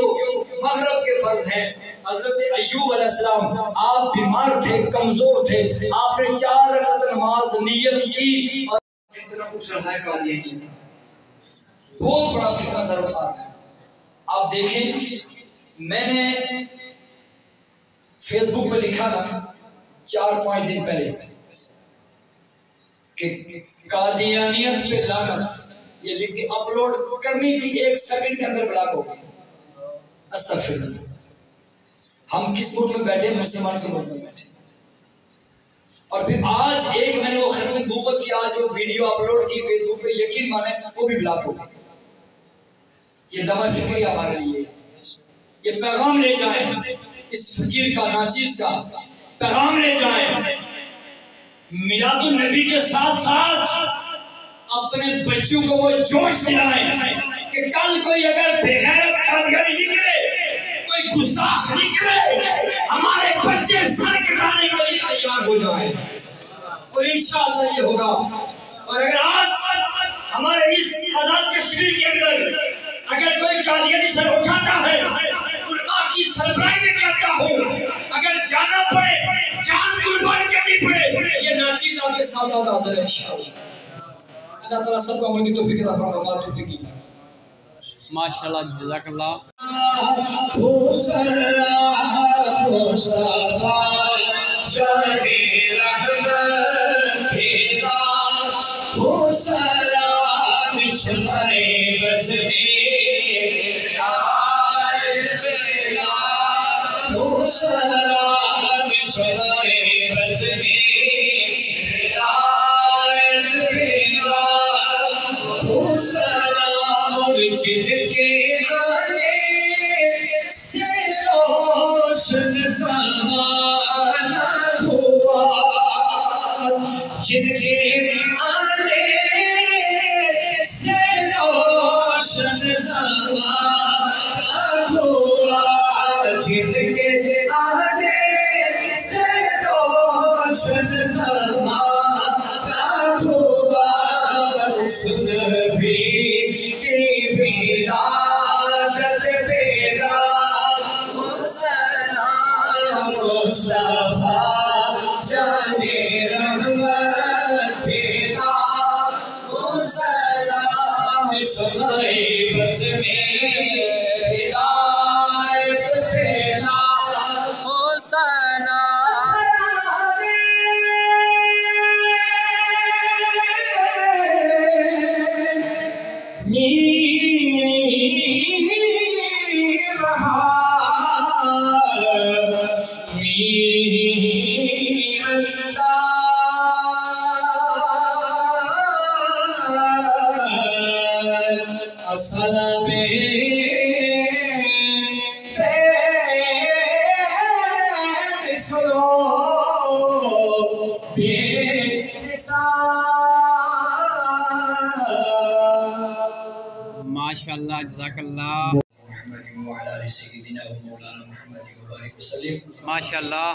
مغرب کے فرض ہیں، حضرت ایوب علیہ السلام آپ بیمار تھے، کمزور تھے، آپ نے 4 رکعت نماز نیت کی، اور اتنا اٹھ رہا ہے قادیانی، بہت بڑا فتنہ سر اٹھا رہا ہے۔ آپ دیکھیں، میں نے فیس بک پہ لکھا تھا 4-5 دن پہلے کہ قادیانیت پہ لعنت، یہ لکھ کے اپلوڈ کرنی تھی، 1 سیکنڈ کے اندر بلاک ہو گئی۔ استغفر اللہ، ہم کس ملک میں بیٹھے؟ مسلمان کے ملک میں بیٹھے۔ اور پھر آج ایک میں نے وہ ختم نبوت کی آج وہ ویڈیو اپلوڈ کی فیس بک پہ، یقین مانے وہ بھی بلاک ہو گئی۔ یہ دمہ فکری ہمارے لیے، یہ پیغام لے جائیں اس فقیر کا، ناچیز کا پیغام لے جائیں، میلاد النبی کے ساتھ ساتھ اپنے بچوں کو وہ جوش دلائیں کہ کل کوئی اگر بے غیرت قادیانی نکلے، کوئی گستاخ نکلے، ہمارے بچے سر کٹانے کے لیے تیار ہو جائیں، اور انشاءاللہ یہ ہوگا۔ اور اگر آج ہمارے اس آزاد کشمیر کے اندر اگر کوئی قادیانی سر اٹھاتا ہے، علماء کی سربراہی میں کہتا ہوں، اگر جانا پڑے جان قربان کرنی پڑے، یہ ناچیز آپ کے ساتھ ساتھ حاضر ہے انشاءاللہ۔ اللہ تعالیٰ سب کو عمل کی توفیق عطا فرمائے، بات توفیق کی۔ ماشاءاللہ، جزاک اللہ۔ جن کے آنے سے روشن زمانہ ہوا، جن کے آنے سے روشن زمانہ ہوا، اس نبی کی ولادت بیدا سلام مصطفیٰ جانے بس میں ہدایت پیدا ہو سنا ماشاءاللہ، جزاک اللہ۔ محمد وعلى آل سيدنا ومولانا محمد وبارك وسلم۔ ماشاءاللہ۔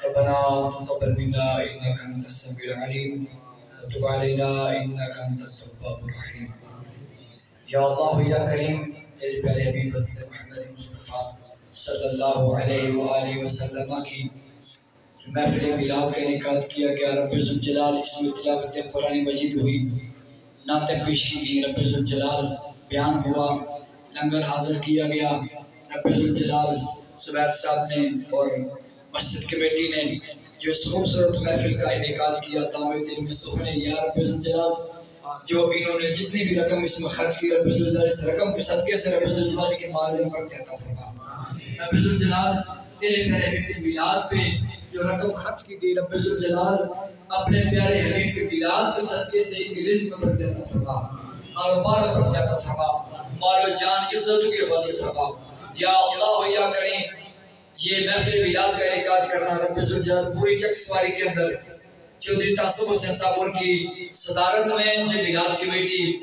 ربنا تقبل منا انك انت السميع العليم وتب علينا انك انت التواب الرحيم۔ یا اللہ یا کریم، میرے پیارے حبیب حضرت محمد مصطفیٰ صلی اللہ علیہ وآلہ وسلم کی محفل میلاد کا انعقاد کیا گیا۔ رب ذوالجلال اس میں تلاوت قرآن مجید ہوئی، نعتیں پیش کی گئی، رب ذوالجلال بیان ہوا، لنگر حاضر کیا گیا۔ رب ذوالجلال زبیر صاحب نے اور مسجد کمیٹی نے جو اس خوبصورت محفل کا انعقاد کیا، دامِ دل میں سخن یا رب ذوالجلال، جو انہوں نے جتنی بھی رقم اس میں خرچ کی، رب ذوالجلال اس رقم کے صدقے سے رب ذوالجلال کے مال میں برکت عطا فرما۔ رب ذوالجلال تیرے پیارے حبیب کے میلاد پہ جو رقم خرچ کی گئی، رب ذوالجلال اپنے پیارے حبیب کے میلاد کے صدقے سے ان کے رزق میں برکت عطا فرما، کاروبار میں برکت عطا فرما، مال و جان عزت کی حفاظت فرما۔ یا اللہ یا کریم، یہ محفل میلاد کا انعقاد کرنا رب ذوالجلال پوری چک سواری کے اندر چودھری تعصب حسین صاحب کی صدارت میں جو میلاد کمیٹی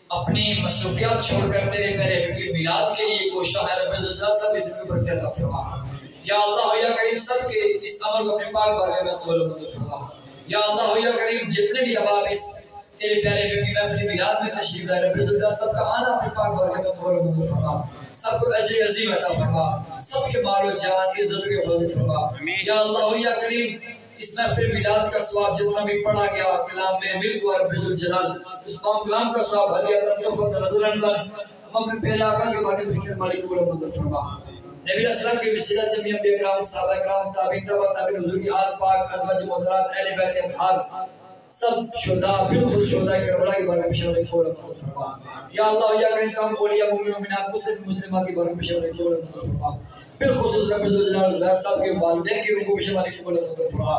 اپنی مصروفیات چھوڑ کر تیرے پیارے حبیب کے میلاد کے لیے کوشاں ہے، رب الجلال سب اس میں برکت عطا فرما۔ یا اللہ یا کریم سب کے اس عمل کو اپنے پاک بارگاہ میں قبول و منظور فرما۔ یا اللہ یا کریم جتنے بھی احباب اس تیرے پیارے حبیب کی محفل میلاد میں تشریف لائے، رب الجلال سب کا آنا اپنے پاک بارگاہ میں قبول و منظور فرما، سب کو اجر عظیم عطا فرما، سب کے مال و جان عزت کے حفاظت فرما۔ یا اللہ یا کریم اس محفل میلاد کا ثواب جتنا بھی پڑھا گیا کلام میں ملک و رب الجلال اس پاک کلام کا ثواب ہدیۃ تحفۃ نظرن ہم اپنے پیارے آقا کے بارے میں فکر مالک قبول و منظور فرما۔ نبی علیہ السلام کے وسیلہ جمعی انبیاء کرام صحابہ کرام تابعین تبع تابعین حضور کی آل پاک ازواج محترمات اہل بیت اطہار سب شہداء بالخصوص شہداء کربلا کے بارے میں شامل قبول و منظور فرما۔ یا اللہ یا کریم تمام اولیاء مومنین مومنات مسلمات کے بارے میں شامل قبول و منظور فرما، بالخصوص رب الجلال زبیر صاحب کے والدین کی روح کو شامل قبول و منظور فرما۔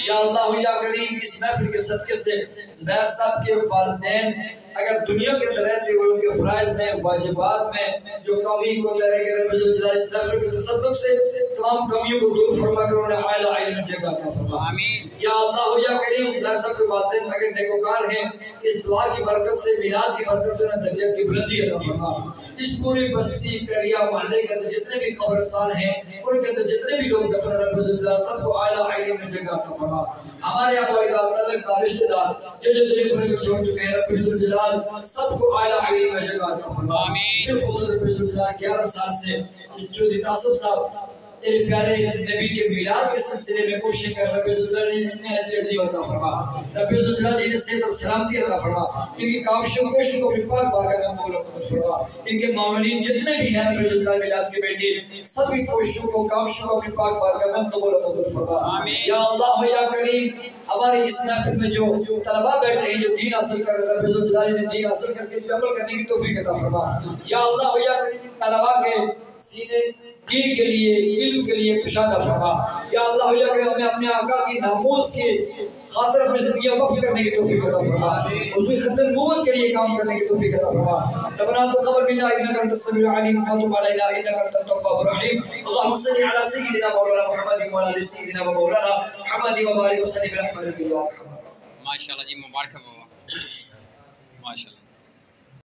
یا اللہ یا کریم اس محفل کے صدقے سے زبیر صاحب کے والدین اگر دنیا کے اندر رہتے ہوئے ان کے فرائض میں واجبات میں جو کمی کو تیرے کے رب الجلال اس محفل کے تصدق سے تمام کمیوں کو دور فرما کر انہیں اعلیٰ علم جگہ عطا فرما۔ یا اللہ یا کریم زبیر صاحب کے والدین اگر نیکوکار ہیں اس دعا کی برکت سے میلاد کی برکت سے انہیں درجات کی بلندی عطا فرما۔ اس پوری بستی کریا محلے کے اندر جتنے بھی قبرستان ہیں ان کے اندر جتنے بھی لوگ دفن رب الجلال سب کو اعلیٰ علم میں جگہ عطا فرما۔ ہمارے ابا اجداد تعلق دار رشتہ دار جو دنیا کو چھوڑ چکے ہیں رب الجلال سب کو اعلیٰ علم میں جگہ عطا فرما۔ بالخصوص رب الجلال 11 سال سے چودھری تعصب صاحب تیرے پیارے نبی کے میلاد کے سلسلے میں کوشش کر رب الجلال انہیں اجر عظیم عطا فرما، رب الجلال انہیں صحت اور سلامتی عطا فرما، ان کی کاوشوں کوششوں کو اپنے پاک بارگاہ میں قبول و منظور فرما۔ ان کے معاونین جتنے بھی ہیں رب الجلال میلاد کے بیٹے سبھی کوششوں کو کاوشوں کو اپنے پاک بارگاہ میں قبول و منظور فرما۔ یا اللہ یا کریم ہمارے اس محفل میں جو طلباء بیٹھے ہیں جو دین حاصل کر رب الجلال نے دین حاصل کر کے اس پہ عمل کرنے کی توفیق عطا فرما۔ یا اللہ یا کریم طلباء کے سینے دین کے لیے علم کے لیے کشادہ فرما۔ یا اللہ یا کریم ہمیں اپنے آقا کی ناموس کی خاطر اپنی زندگیاں وقف کرنے کی توفیق عطا فرما، حضور ختم نبوت کے لیے کام کرنے کی توفیق عطا فرما۔ ربنا تقبل منا انك انت السميع العليم وتب علينا انك انت التواب الرحيم۔ اللهم صل على سيدنا مولانا محمد وعلى ال سيدنا ومولانا محمد وبارك وسلم على محمد. ماشاء ماشاء اللہ جی، مبارک ہو بابا، ماشاء اللہ۔